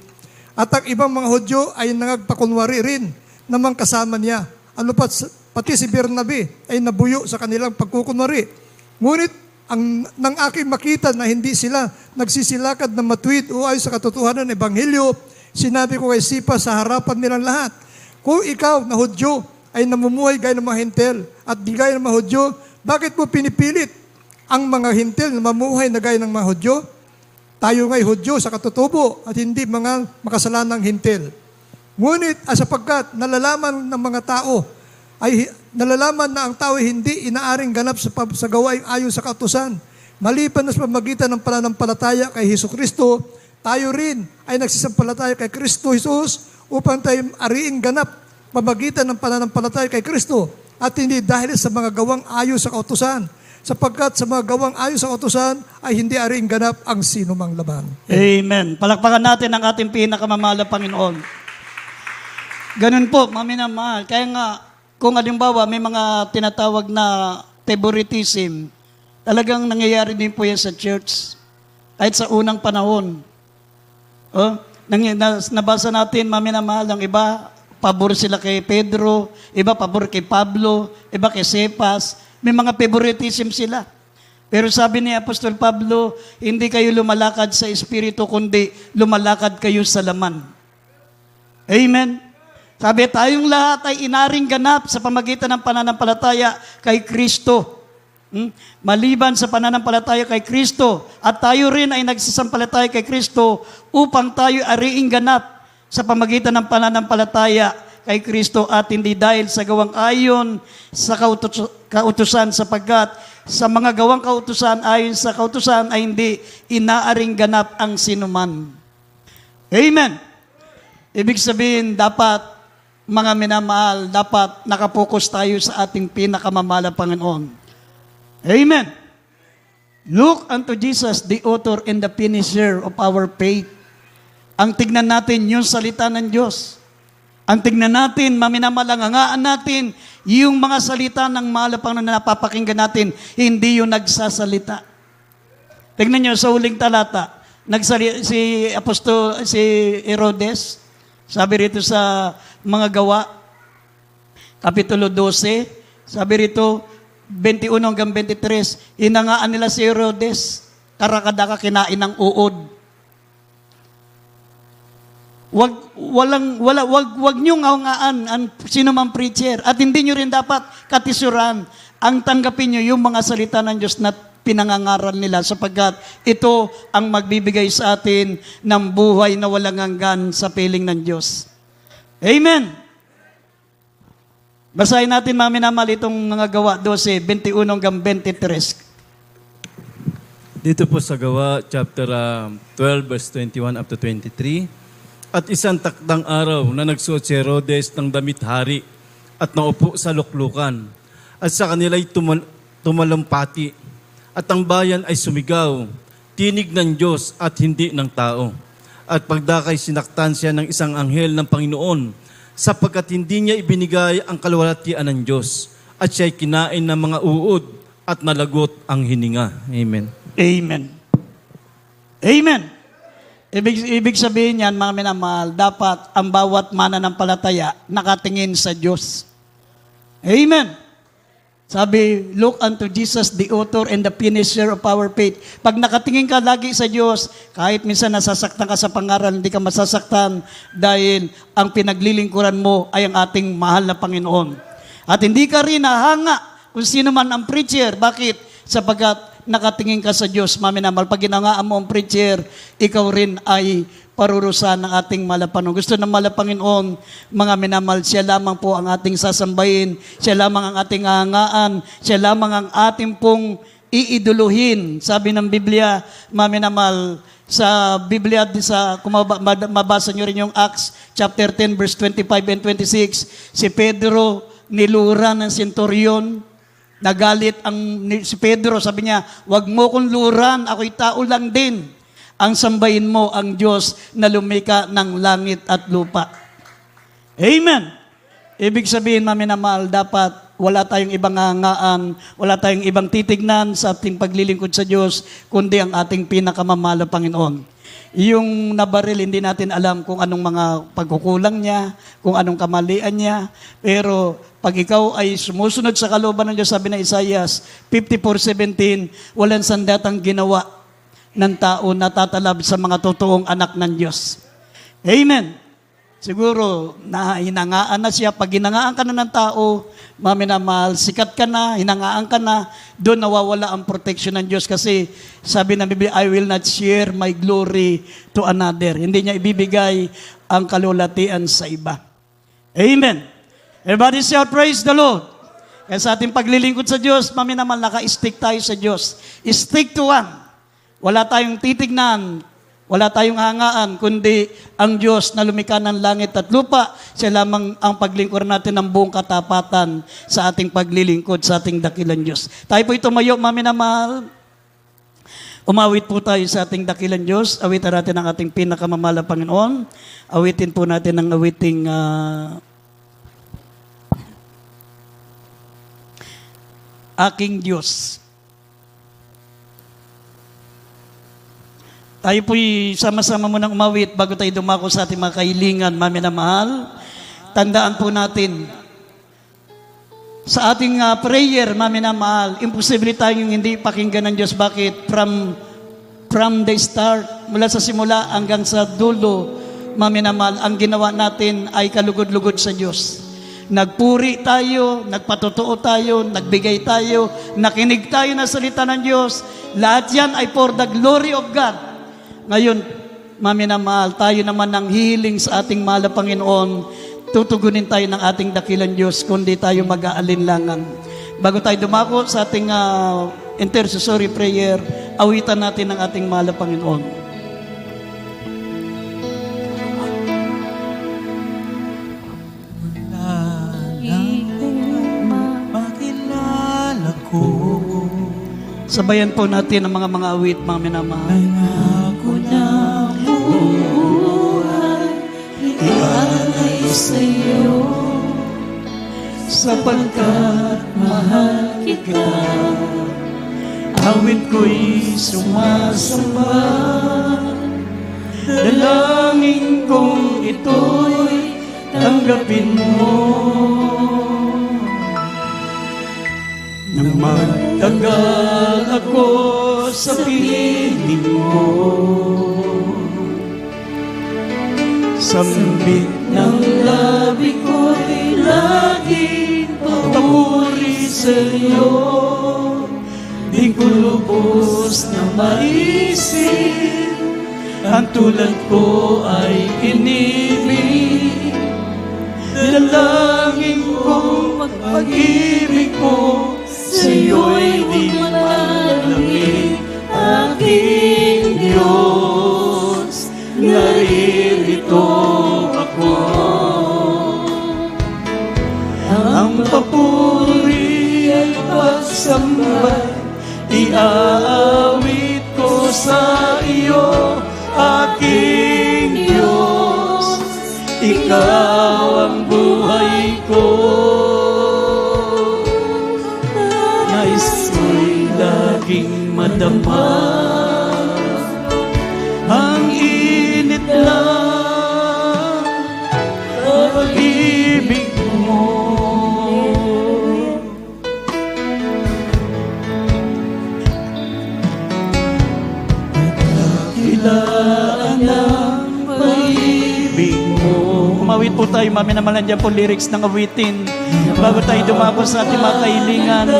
At ang ibang mga Hudyo ay nangagpakunwari rin namang kasama niya. Pati si Bernabe ay nabuyo sa kanilang pagkukunwari. Ngunit nang aking makita na hindi sila nagsisilakad na matuwid o ayon sa katotohanan ng Ebanghelyo, sinabi ko kay Sipas sa harapan nilang lahat, kung ikaw na Hudyo ay namumuhay gaya ng mga hentel at di gaya ng mga Hudyo, bakit mo pinipilit ang mga hintil na mamuhay na gaya ng mga Hudyo? Tayo nga'y Hudyo sa katutubo at hindi mga makasalanang hintil. Ngunit sapagkat nalalaman ng mga tao, ay nalalaman na ang tao ay hindi inaaring ganap sa gawain ayon sa kautusan. Maliban na sa pamagitan ng pananampalataya kay Jesucristo, tayo rin ay nagsisampalataya kay Kristo Jesus upang tayo ariing ganap pamagitan ng pananampalataya kay Kristo at hindi dahil sa mga gawang ayon sa kautusan. Sapagkat sa mga gawang ayon sa kautusan ay hindi aring ganap ang sinumang laban. Amen. Palakpakan natin ang ating pinakamamahal na Panginoon. Ganun po, maminamahal. Kaya nga, kung halimbawa may mga tinatawag na favoritism, talagang nangyayari din po yan sa church. Kahit sa unang panahon. Nabasa natin, maminamahal, ang iba, pabor sila kay Pedro, iba pabor kay Pablo, iba kay Cephas. May mga favoritism sila. Pero sabi ni Apostol Pablo, hindi kayo lumalakad sa Espiritu, kundi lumalakad kayo sa laman. Amen. Sabi, tayong lahat ay inaring ganap sa pamagitan ng pananampalataya kay Kristo. Maliban sa pananampalataya kay Kristo, at tayo rin ay nagsasampalataya kay Kristo upang tayo ariing ganap sa pamagitan ng pananampalataya kay Kristo at hindi dahil sa gawang ayon sa kautusan, sapagkat sa mga gawang kautusan ayon sa kautusan ay hindi inaaring ganap ang sinuman. Amen. Ibig sabihin, dapat, mga minamahal, dapat nakapokus tayo sa ating pinakamamahal na Panginoon. Amen. Look unto Jesus, the author and the finisher of our faith. Ang tignan natin yung salita ng Diyos. Ang tignan natin, maminamalangangaan natin, yung mga salita ng mahal na Panginoon na napapakinggan natin, hindi yung nagsasalita. Tignan nyo sa huling talata, si Herodes, sabi rito sa mga gawa, Kapitulo 12, sabi rito, 21 hanggang 23, hinangaan nila si Herodes, karakadaka kinain ng uod. Wag niyong hangaan ang sino mang preacher at hindi niyo rin dapat katisuran ang tanggapin niyo yung mga salita ng Diyos na pinangangaral nila sapagkat ito ang magbibigay sa atin ng buhay na walang hanggan sa piling ng Diyos. Amen. Basahin natin maminamal itong mga gawa 12, 21 hanggang 23. Dito po sa Gawa, chapter 12, verse 21 up to 23. At isang takdang araw na nagsuot si Herodes ng damit hari at naupo sa luklukan. At sa kanila'y tumalumpati. At ang bayan ay sumigaw, tinig ng Diyos at hindi ng tao. At pagdakay sinaktan siya ng isang anghel ng Panginoon sapagkat hindi niya ibinigay ang kaluwalhatian ng Diyos. At siya'y kinain ng mga uod at nalagot ang hininga. Amen. Amen. Amen. Ibig sabihin yan, mga minamahal, dapat ang bawat mananampalataya nakatingin sa Diyos. Amen. Sabi, look unto Jesus, the author and the finisher of our faith. Pag nakatingin ka lagi sa Diyos, kahit minsan nasasaktan ka sa pangaral, hindi ka masasaktan dahil ang pinaglilingkuran mo ay ang ating mahal na Panginoon. At hindi ka rin nahanga kung sino man ang preacher. Bakit? Sapagkat nakatingin ka sa Diyos, maminamal. Pag ginangaan mo ang preacher, ikaw rin ay parurusahan ng ating malapanong. Gusto ng malapanginoon, mga minamal, siya lamang po ang ating sasambahin, siya lamang ang ating hangaan, siya lamang ang ating pong iiduluhin. Sabi ng Biblia, maminamal, sa Biblia, kung mabasa nyo rin yung Acts chapter 10, verse 25 and 26, si Pedro nilura ng senturyon. Nagalit si Pedro, sabi niya, wag mo kong luran, ako'y tao lang din. Ang sambahin mo ang Diyos na lumika ng langit at lupa. Amen. Ibig sabihin, maminamahal, dapat wala tayong ibang hangaan, wala tayong ibang titignan sa ating paglilingkod sa Diyos, kundi ang ating pinakamamahal na Panginoon. Yung nabaril, hindi natin alam kung anong mga pagkukulang niya, kung anong kamalian niya. Pero pag ikaw ay sumusunod sa kalooban ng Diyos, sabi na Isaias 54:17, walang sandatang ginawa ng tao na tatalab sa mga totoong anak ng Diyos. Amen. Siguro, hinangaan na siya. Pag hinangaan ka na ng tao, maminamahal, sikat ka na, hinangaan ka na, doon nawawala ang protection ng Diyos kasi sabi ng Biblia, I will not share my glory to another. Hindi niya ibibigay ang kalulatian sa iba. Amen. Everybody shout, praise the Lord. Kaya sa ating paglilingkod sa Diyos, maminamahal, naka-stick tayo sa Diyos. Stick to one. Wala tayong titignan Wala tayong hangaan, kundi ang Diyos na lumikha ng langit at lupa. Siya lamang ang paglingkod natin ng buong katapatan sa ating paglilingkod sa ating dakilang Diyos. Tayo po tumayo, mami na mahal. Umawit po tayo sa ating dakilang Diyos. Awitan natin ang ating pinakamamahal na Panginoon. Awitin po natin ang awiting Aking Diyos. Tayo po'y sama-sama munang umawit bago tayo dumako sa ating mga kahilingan, mami na mahal. Tandaan po natin, sa ating prayer, mami na mahal, imposible tayong hindi pakinggan ng Diyos. Bakit? From the start, mula sa simula hanggang sa dulo, mami na mahal, ang ginawa natin ay kalugod-lugod sa Diyos. Nagpuri tayo, nagpatotoo tayo, nagbigay tayo, nakinig tayo na salita ng Diyos. Lahat yan ay for the glory of God. Ngayon, mami na mahal, tayo naman ang hiling sa ating mahal na Panginoon. Tutugunin tayo ng ating dakilang Diyos, kundi tayo mag-aalinlangan. Bago tayo dumako sa ating intercessory prayer, awitan natin ang ating mahal na Panginoon. Makilala ko Sabayan po natin ang mga awit, mga minamahal. ako na buhay, ialay sa'yo, Sapagkat mahal kita, awit ko'y sumasamba. Dalangin kong ito'y tanggapin mo. Nang magtagal ako sa piling mo, sambit ng labi ko'y laging papuri sa'yo. Di ko lubos na maisip, ang tulad ko ay inibig. Dalangin kong pag-ibig ko sa'yo'y di malamig. Aking Diyos, naririto ako. Ang papuri at pagsamba iaawit ko sa iyo. Aking Diyos, ikaw ang buhay ko. Nais ko'y laging madama ang init lang pag-ibig mo. Dakilaan ang pag-ibig mo. Umawit po tayo, mami naman nandiyan po lyrics ng awitin. Bago tayo dumako sa ating mga kahilingan,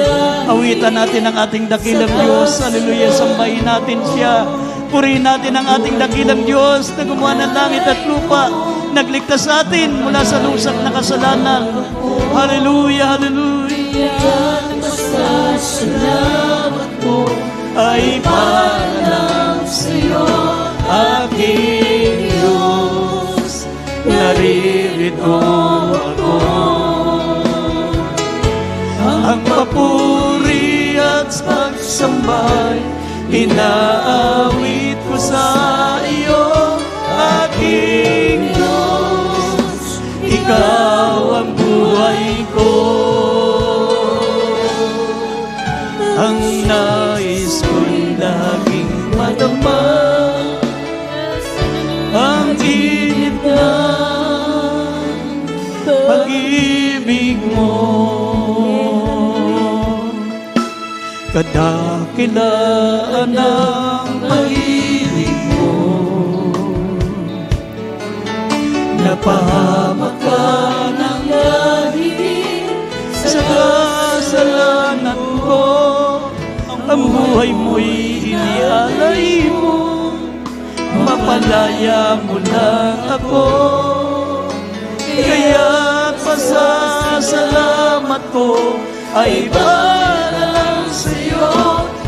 awitan natin ang ating dakilang Diyos. Hallelujah, sambahin natin siya. Purihin natin ang ating dakilang Diyos na gumawa ng langit at lupa, nagligtas sa atin mula sa lusak na kasalanan. Hallelujah, hallelujah. Salamat ko ay para lang sa'yo, aking Diyos, naririto ako. Ang papuri at pagsambay inaawit ko sa iyo, aking Diyos, ikaw ang buhay ko. Ang nais ko'y laging madama ang init ng pag-ibig mo. Kadakilaan ang pag-ibig mo, napahamak ka ng lahit sa kasalanan ko. Ang buhay mo'y inialay mo, mapalaya mo lang ako. Kaya't pasasalamat ko ay para lang sa'yo,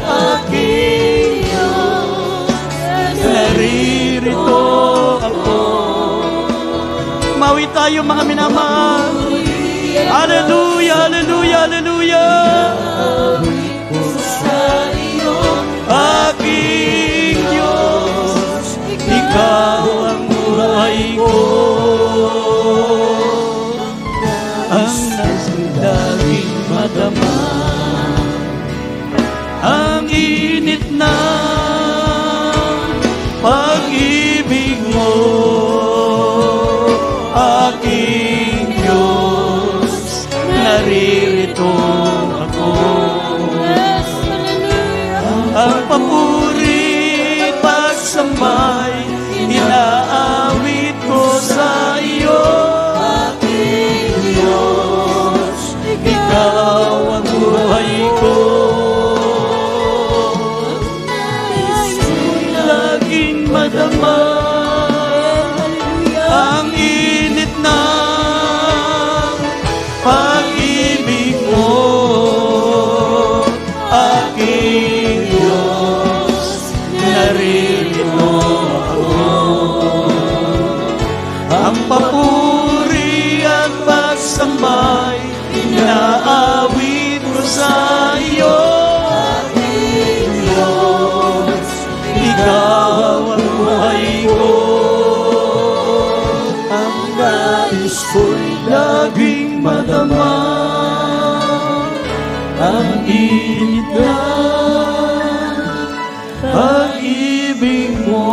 aking Diyos. Mabawi tayo mga minamahal. Hallelujah, hallelujah, hallelujah. Aking Diyos, Ikaw ang buhay ko. Ang nasidaging madama, ang init na pag-ibig mo. Aking Diyos, naririto ako. Ang papuri, pagsambay, inaawit ko sa iyo. Aking Diyos, Ikaw ang buhay ko. Laging madama ang init na pag-ibig mo. Aking Diyos, naririto ako. Ang papuri at pagsambay, inaawit ko sa iyo. Aking Diyos, Ikaw ang buhay ko. Ang nais ko'y laging madama, ang init na pag-ibig mo.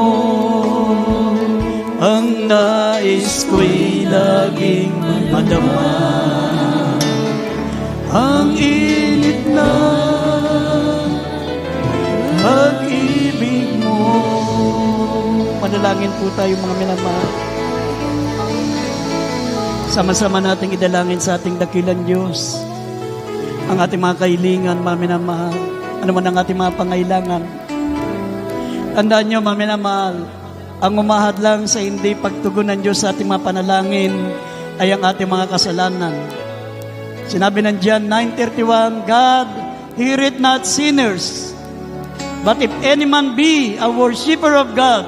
Ang nais ko'y laging madama, ang init na pag-ibig mo. Manalangin po tayo mga minamahal. Sama-sama nating idalangin sa ating dakilang Diyos ang ating mga kahilingan, mga minamahal. Ano man ang ating mga pangailangan. Tandaan nyo, mga minamahal, ang umahad lang sa hindi pagtugon ng Diyos sa ating mga panalangin ay ang ating mga kasalanan. Sinabi ng John 9:31, God heareth not sinners, but if any man be a worshipper of God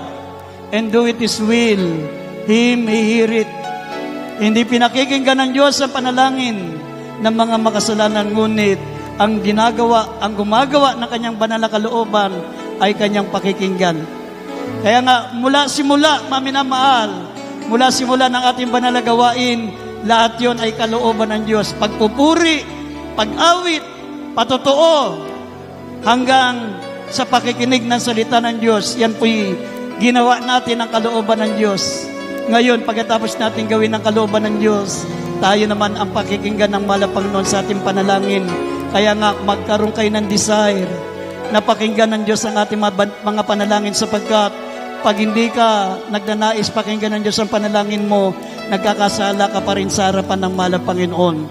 and do it His will, him He heareth. Hindi pinakikinggan ng Diyos ang panalangin ng mga makasalanan, ngunit ang gumagawa ng kanyang banal na kalooban ay kanyang pakikinggan. Kaya nga, mula simula, maminamahal, mula simula ng ating banal na gawain, lahat yon ay kalooban ng Diyos. Pagpupuri, pag-awit, patotoo, hanggang sa pakikinig ng salita ng Diyos, yan po'y ginawa natin ang kalooban ng Diyos. Ngayon, pagkatapos natin gawin ang kalooban ng Diyos, tayo naman ang pakikinggan ng malapang noon sa ating panalangin. Kaya nga, magkaroon kayo ng desire na pakinggan ng Diyos ang ating mga panalangin, sapagkat pag hindi ka nagnanais pakinggan ng Diyos ang panalangin mo, nagkakasala ka pa rin sa harapan ng Panginoon.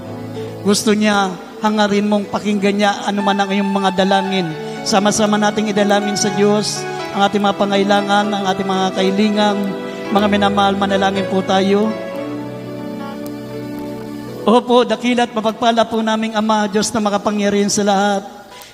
Gusto niya, hangarin mong pakinggan niya anuman ang iyong mga dalangin. Sama-sama nating idalangin sa Diyos ang ating mga pangailangan, ang ating mga kahilingan. Mga minamahal, manalangin po tayo. Opo, dakila at mapagpala po naming Ama, Diyos na makapangyarihan sa lahat,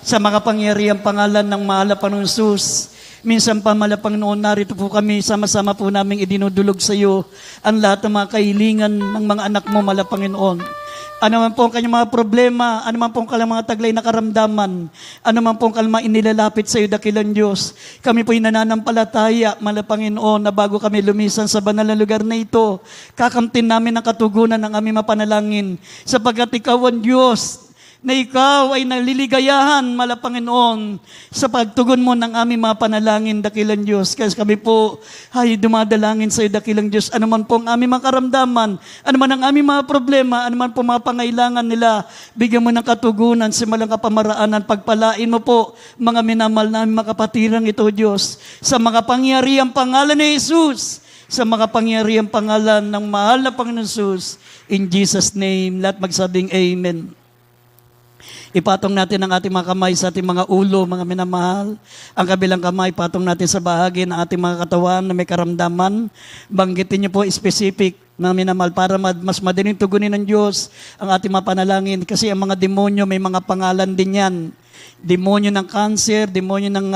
sa makapangyarihang pangalan ng mahal na Panginoong Hesus. Minsan pa, mahal na Panginoon, narito po kami, sama-sama po naming idinudulog sa iyo ang lahat ng mga kahilingan ng mga anak mo, mahal na Panginoon. Ano man po ang kanyang mga problema, ano man po ang kanyang mga taglay na karamdaman, ano man po ang kanyang inilalapit sa iyo, dakilang Diyos. Kami po'y nananampalataya, mahal na Panginoon, na bago kami lumisan sa banal na lugar na ito, kakamtin namin ang katugunan ng aming mapanalangin, sapagkat ikaw ang Diyos, na ikaw ay naliligayahan, mahal na Panginoon, sa pagtugon mo ng aming mga panalangin, dakilang Diyos. Kaya kami po ay dumadalangin sa iyo, dakilang Diyos. Ano man po ang aming mga karamdaman, ano man ang aming mga problema, ano man po mga pangailangan nila, bigyan mo ng katugunan sa malang kapamaraanan. Pagpalain mo po mga minamahal namin mga kapatirang ito, Diyos, sa mga pangyarihang pangalan ni Jesus, sa mga pangyarihang pangalan ng mahal na Panginoon Jesus. In Jesus' name, lahat magsabing Amen. Ipatong natin ang ating mga kamay sa ating mga ulo, mga minamahal. Ang kabilang kamay, patong natin sa bahagi ng ating mga katawan na may karamdaman. Banggitin niyo po specific, mga minamahal, para mas madaling tugunin ng Diyos ang ating mga panalangin. Kasi ang mga demonyo, may mga pangalan din yan. demonyo ng cancer, demonyo ng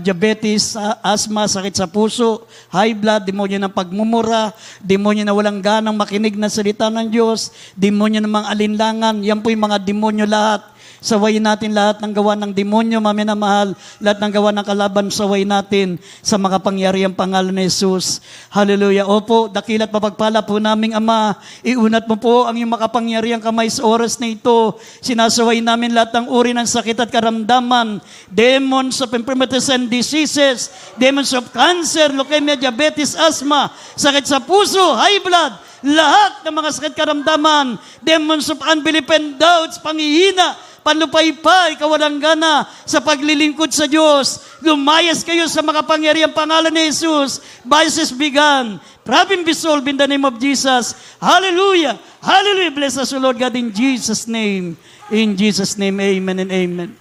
diabetes, asthma, sakit sa puso, high blood, demonyo ng pagmumura, demonyo na walang ganang makinig na salita ng Diyos, demonyo ng mga alinlangan, yan po yung mga demonyo lahat. Sawayin natin lahat ng gawa ng demonyo, mami na mahal, lahat ng gawa ng kalaban, sawayin natin sa makapangyarihang pangalan ni Jesus. Hallelujah. Opo, dakilat mapagpala po naming Ama, iunat mo po ang iyong makapangyarihang kamay sa oras na ito. Sinasaway namin lahat ng uri ng sakit at karamdaman, demons of infirmities and diseases, demons of cancer, leukemia, diabetes, asthma, sakit sa puso, high blood, lahat ng mga sakit karamdaman, demons of unbelief and doubts, panghihina, panlupaypay, kawalang gana sa paglilingkod sa Diyos. Lumayas kayo sa makapangyarihang pangalan ni Jesus. Vices begun. Problem be solved in the name of Jesus. Hallelujah. Hallelujah. Bless us, O Lord God, in Jesus' name. In Jesus' name, amen and amen.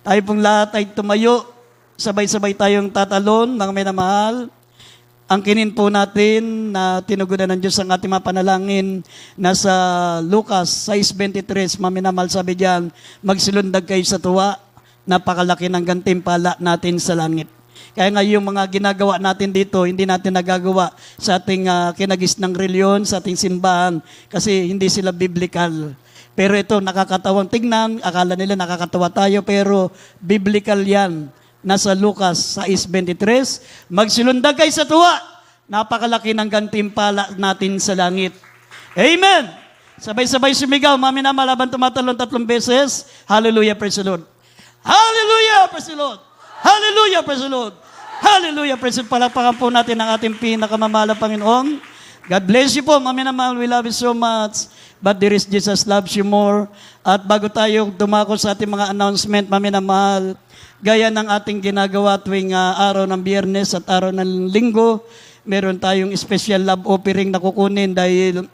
Tayo pong lahat ay tumayo. Sabay-sabay tayong tatalon, mga minamahal. Angkinin po natin na tinugunan ng Diyos ang ating mga panalangin. Nasa Lucas 6:23, maminamal sabi diyan, magsilundag kayo sa tuwa, napakalaki ng gantimpala natin sa langit. Kaya nga yung mga ginagawa natin dito, hindi natin nagagawa sa ating kinagisnang reliyon, sa ating simbahan, kasi hindi sila biblical. Pero ito, nakakatawang tignan, akala nila nakakatawa tayo, pero biblical yan. Nasa Lucas 6:23, magsilundag kayo sa tuwa, napakalaki ng gantimpala natin sa langit. Amen! Sabay-sabay sumigaw, mami na malaban tumatalon 3 beses. Hallelujah, praise the Lord. Hallelujah, praise the Lord. Hallelujah, praise the Lord. Hallelujah, praise the Lord. Palakpakan po natin ang ating pinakamamahalang Panginoon. God bless you po, mami na mahal. We love you so much. But there is Jesus loves you more. At bago tayo dumako sa ating mga announcement, mami na mahal, gaya ng ating ginagawa tuwing araw ng Biyernes at araw ng Linggo, meron tayong special love offering na kukunin dahil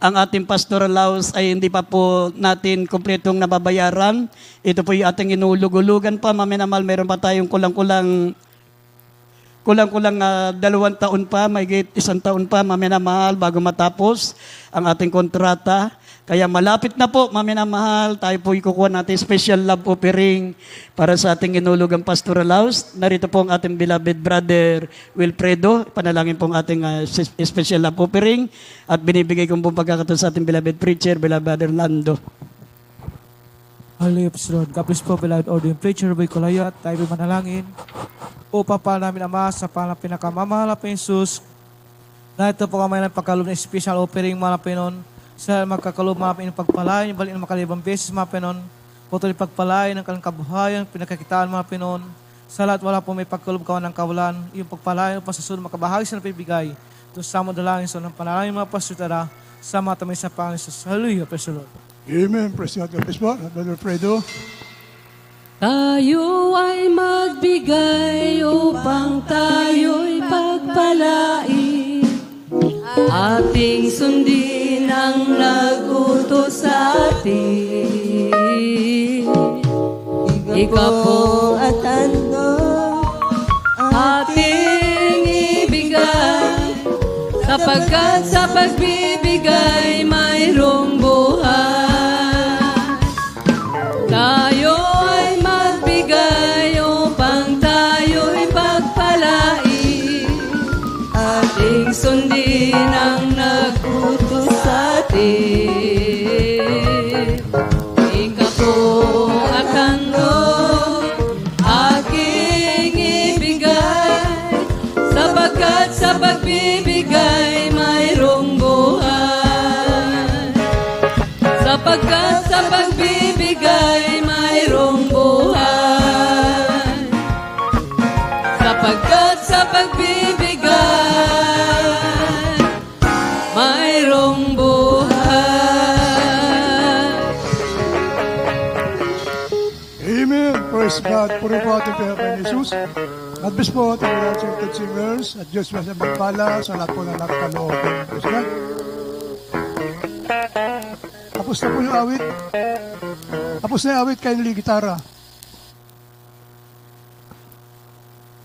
ang ating pastoral house ay hindi pa po natin kumpletong nababayaran. Ito po yung ating inulugulugan pa. Maminamal, meron pa tayong kulang-kulang 2 taon pa, may 1 taon pa, maminamahal, bago matapos ang ating kontrata. Kaya malapit na po, maminamahal, tayo po ikukuha natin special love offering para sa ating inulugang pastoral house. Narito po ang ating beloved brother Wilfredo. Panalangin po ang ating special love offering at binibigay kong pong pagkakataon sa ating beloved preacher, beloved brother Lando. Hallelujah, praise the Lord. God bless po, beloved ordained preacher, Boy Kulayo, at tayo manalangin. Upang pa namin, Ama, sa pangalang pinakamamahal na Jesus, na ito po kami ng pagkaloob ng special offering, mga Panginoon, sa magkakaloob, mga Panginoon, pagpalain, balik ng makalibang beses, mga Panginoon, patuloy pagpalain ng kalang kabuhayan, pinakakitaan, mga Panginoon, sa lahat wala po may pagkaloob kawan ng kawalan, yung pagpalain, pa sa sunod, makabahagi sa napibigay, ito sa mo dalangin, sa ng panalangin, mga pasutara, sa mga tamay sa Panginoon Jesus. Hallelujah, praise the Lord. Amen. Praise God. God bless po. Brother Fredo. Tayo ay magbigay upang tayo'y pagpalain. Ating sundin ang nagutos sa atin. Ikaw po at ano ating ibigay, sapagkat sa pagbibigay mayroong buhay. Tayo ay magbigay upang tayo'y pagpalain. Ating sundin ang nagutos sa atin. Ikaw po at handog aking ibigay, sapagkat sa pagbibigay mayroong buhay. Sapagkat sa pagbibigay mayroong buhay. Sapagkat sa pagbibigay mayroong buhay. Amen. Praise God. Puri po ating Panginoon Jesus. God bless po ating mga church singers at Diyos mas magpala sa lahat po na nakakaloob. Praise God. Tapos na po yung awit. Tapos na yung awit kayo nili gitara.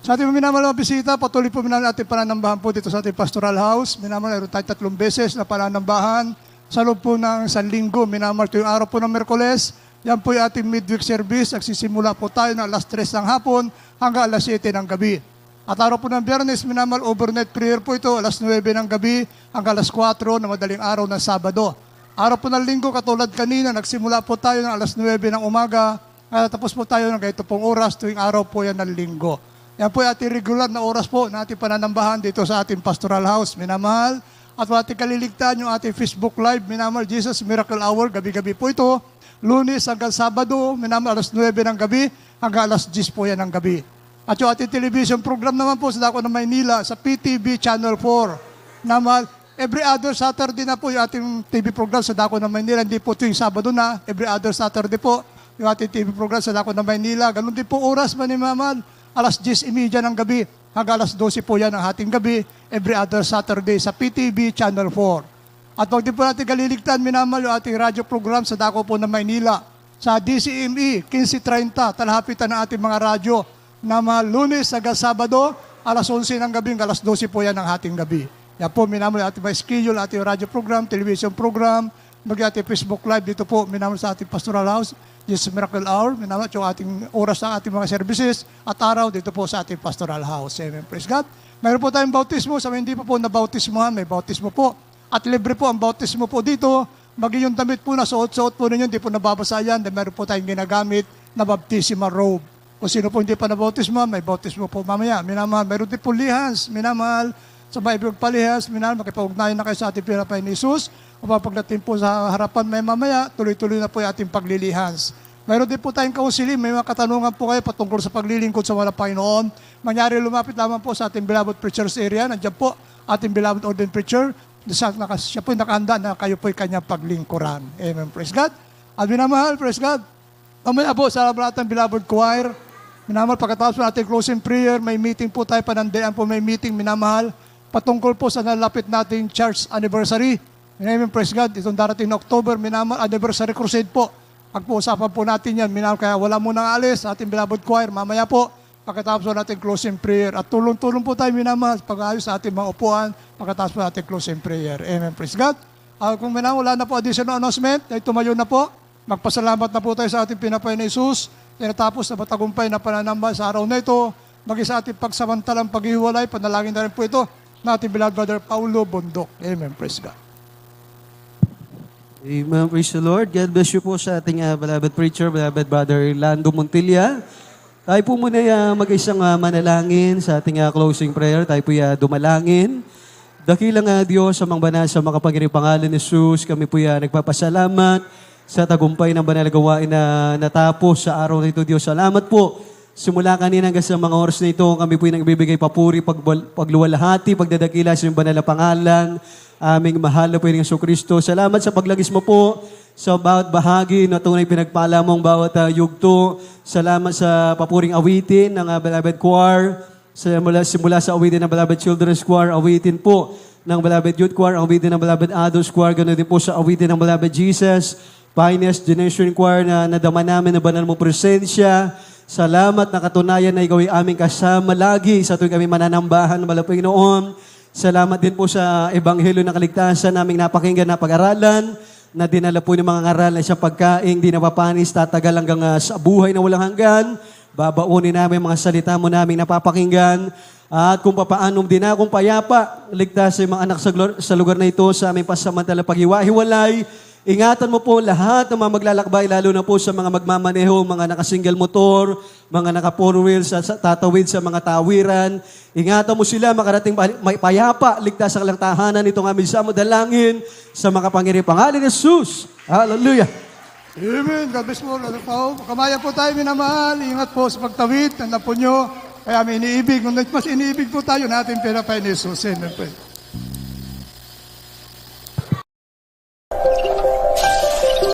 Sa ating minamahal na bisita, patuloy po minamahal ating pananambahan po dito sa ating pastoral house. Minamahal, tayo 3 beses na pananambahan. Sa loob po ng 1 linggo, minamahal ito yung araw po ng Merkoles, Yan po yung ating midweek service. Nagsisimula po tayo ng alas 3 ng hapon hanggang alas 7 ng gabi. At araw po ng Biyernes, minamal overnight prayer po ito, alas 9 ng gabi hanggang alas 4 na madaling araw ng Sabado. Araw po ng Linggo, katulad kanina, nagsimula po tayo ng alas 9 ng umaga, tapos po tayo ng ganito pong oras tuwing araw po yan ng Linggo. Yan po yung ating regular na oras po na ating pananambahan dito sa ating pastoral house, minamahal. At ating kaliligtaan yung ating Facebook Live, minamahal Jesus Miracle Hour, gabi-gabi po ito. Lunes hanggang Sabado, minamahal alas 9 ng gabi hanggang alas 10 po yan ng gabi. At yung ating television program naman po sa Dako ng Maynila sa PTV Channel 4. Naman, every other Saturday na po yung ating TV program sa Dako ng Maynila. Hindi po tuwing Sabado na, every other Saturday po yung ating TV program sa Dako ng Maynila. Ganun din po oras manimaman, alas 10:30 ng gabi hanggang alas 12 po yan ang ating gabi, every other Saturday sa PTV Channel 4. At wag din po natin kaliligtaan minamal yung ating radio program sa Dako po ng Maynila sa DCME 1530, talahapitan ng ating mga radyo na Lunes hanggang Sabado, alas 11 ng gabi, alas 12 po yan ang ating gabi. Yan po, minamul ating mga schedule, ating radio program, television program, ating Facebook Live dito po, minamul sa ating pastoral house, Jesus Miracle Hour, minamul yung ating oras sa ating mga services, at araw dito po sa ating pastoral house. Amen. Praise God. Mayroon po tayong bautismo, sa hindi pa po nabautismohan, may bautismo po. At libre po ang bautismo po dito, maging yung damit po na suot-suot po ninyo, hindi po nababasa yan, dahil mayroon po tayong ginagamit na baptismal robe. Kung sino po hindi pa na bautismo, may bautismo po mamaya. Minamahal, mayroon din po lihas. Minamahal, sa maibig palihas, minamahal, makipag-ugnayan na kayo sa ating pinapay ni Jesus. O pagdating po sa harapan may mamaya, tuloy-tuloy na po yung ating paglilihans. Mayroon din po tayong kaunsiling, may mga katanungan po kayo patungkol sa paglilingkod sa walang Panginoon. Mangyari lumapit lamang po sa ating beloved preachers area. Nandiyan po ating beloved ordained preacher. Siya po nakahanda na kayo po yung kanyang paglingkuran. Amen. Praise God. At minamahal, praise God. Mamaya po sa lahat ng beloved choir, minamahal, pagkatapos po natin closing prayer, may meeting po tayo, panandian po may meeting, minamahal, patungkol po sa nalapit nating church anniversary. Amen, praise God. Itong darating na October, minamahal, anniversary crusade po. Pag-uusapan po natin yan, minamahal, kaya wala munang alis sa ating beloved choir. Mamaya po, pagkatapos po natin closing prayer. At tulong-tulong po tayo, minamahal, pag-ayos sa ating mga upuan, pagkatapos po natin closing prayer. Amen, praise God. Kung minamahal, wala na po additional announcement, ay tumayo na po. Magpasalamat na po tayo sa ating pinapay na Jesus. Tinatapos na matagumpay na pananamba sa araw na ito, maging sa ating pagsamantalang paghiwalay, panalangin na rin po ito na ating beloved brother Paulo Bondok. Amen. Praise God. Amen. Praise the Lord. God bless you po sa ating beloved preacher, beloved brother Lando Montilla. Tayo po muna mag-isang manalangin sa ating closing prayer. Tayo po dumalangin. Dakilang Diyos sa mga banal sa makapangyarihang pangalan ni Jesus, kami po nagpapasalamat sa tagumpay ng banal na gawain na natapos sa araw na ito, Diyos. Salamat po. Simula kanina hanggang sa mga oras na ito, kami po nagbibigay papuri, pagluwalhati, pagdadakila sa iyong banal na pangalan. Aming mahal na po yung Kristo. Salamat sa paglagis mo po sa bawat bahagi na tunay pinagpala mong bawat yugto. Salamat sa papuring awitin ng beloved choir. Simula sa awitin ng beloved children's choir, awitin po ng beloved youth choir, awitin ng beloved adults choir, ganoon din po sa awitin ng beloved Jesus, Finest Generation Choir na nadama namin na banal mo presensya. Salamat na katunayan na ikaw ay aming kasama lagi sa tuwing kami mananambahan ng Malaping Noon. Salamat din po sa Ebanghelyo ng Kaligtasan naming napakinggan na pag-aralan na dinala po ng mga ngaral na siyang pagkaing di napapanis, tatagal hanggang sa buhay na walang hanggan. Babaunin namin mga salita mo naming napapakinggan at kung papaano din akong payapa, ligtas sa mga anak sa lugar na ito sa aming pasamantala paghiwa-hiwalay. Ingatan mo po lahat ng mga maglalakbay, lalo na po sa mga magmamaneho, mga naka-single motor, mga naka-four wheels, at tatawid sa mga tawiran. Ingatan mo sila, makarating may payapa, ligtas ang lang tahanan itong aming samudalangin sa makapangyarihang pangalan ni Jesus. Hallelujah! Amen. God bless mo, Lord Pao. Kamayan po tayo, minamahal. Ingat po sa pagtawid. Tanda po nyo. Kaya may iniibig. Nung mas iniibig po tayo natin, pinapay ni Jesus. Amen.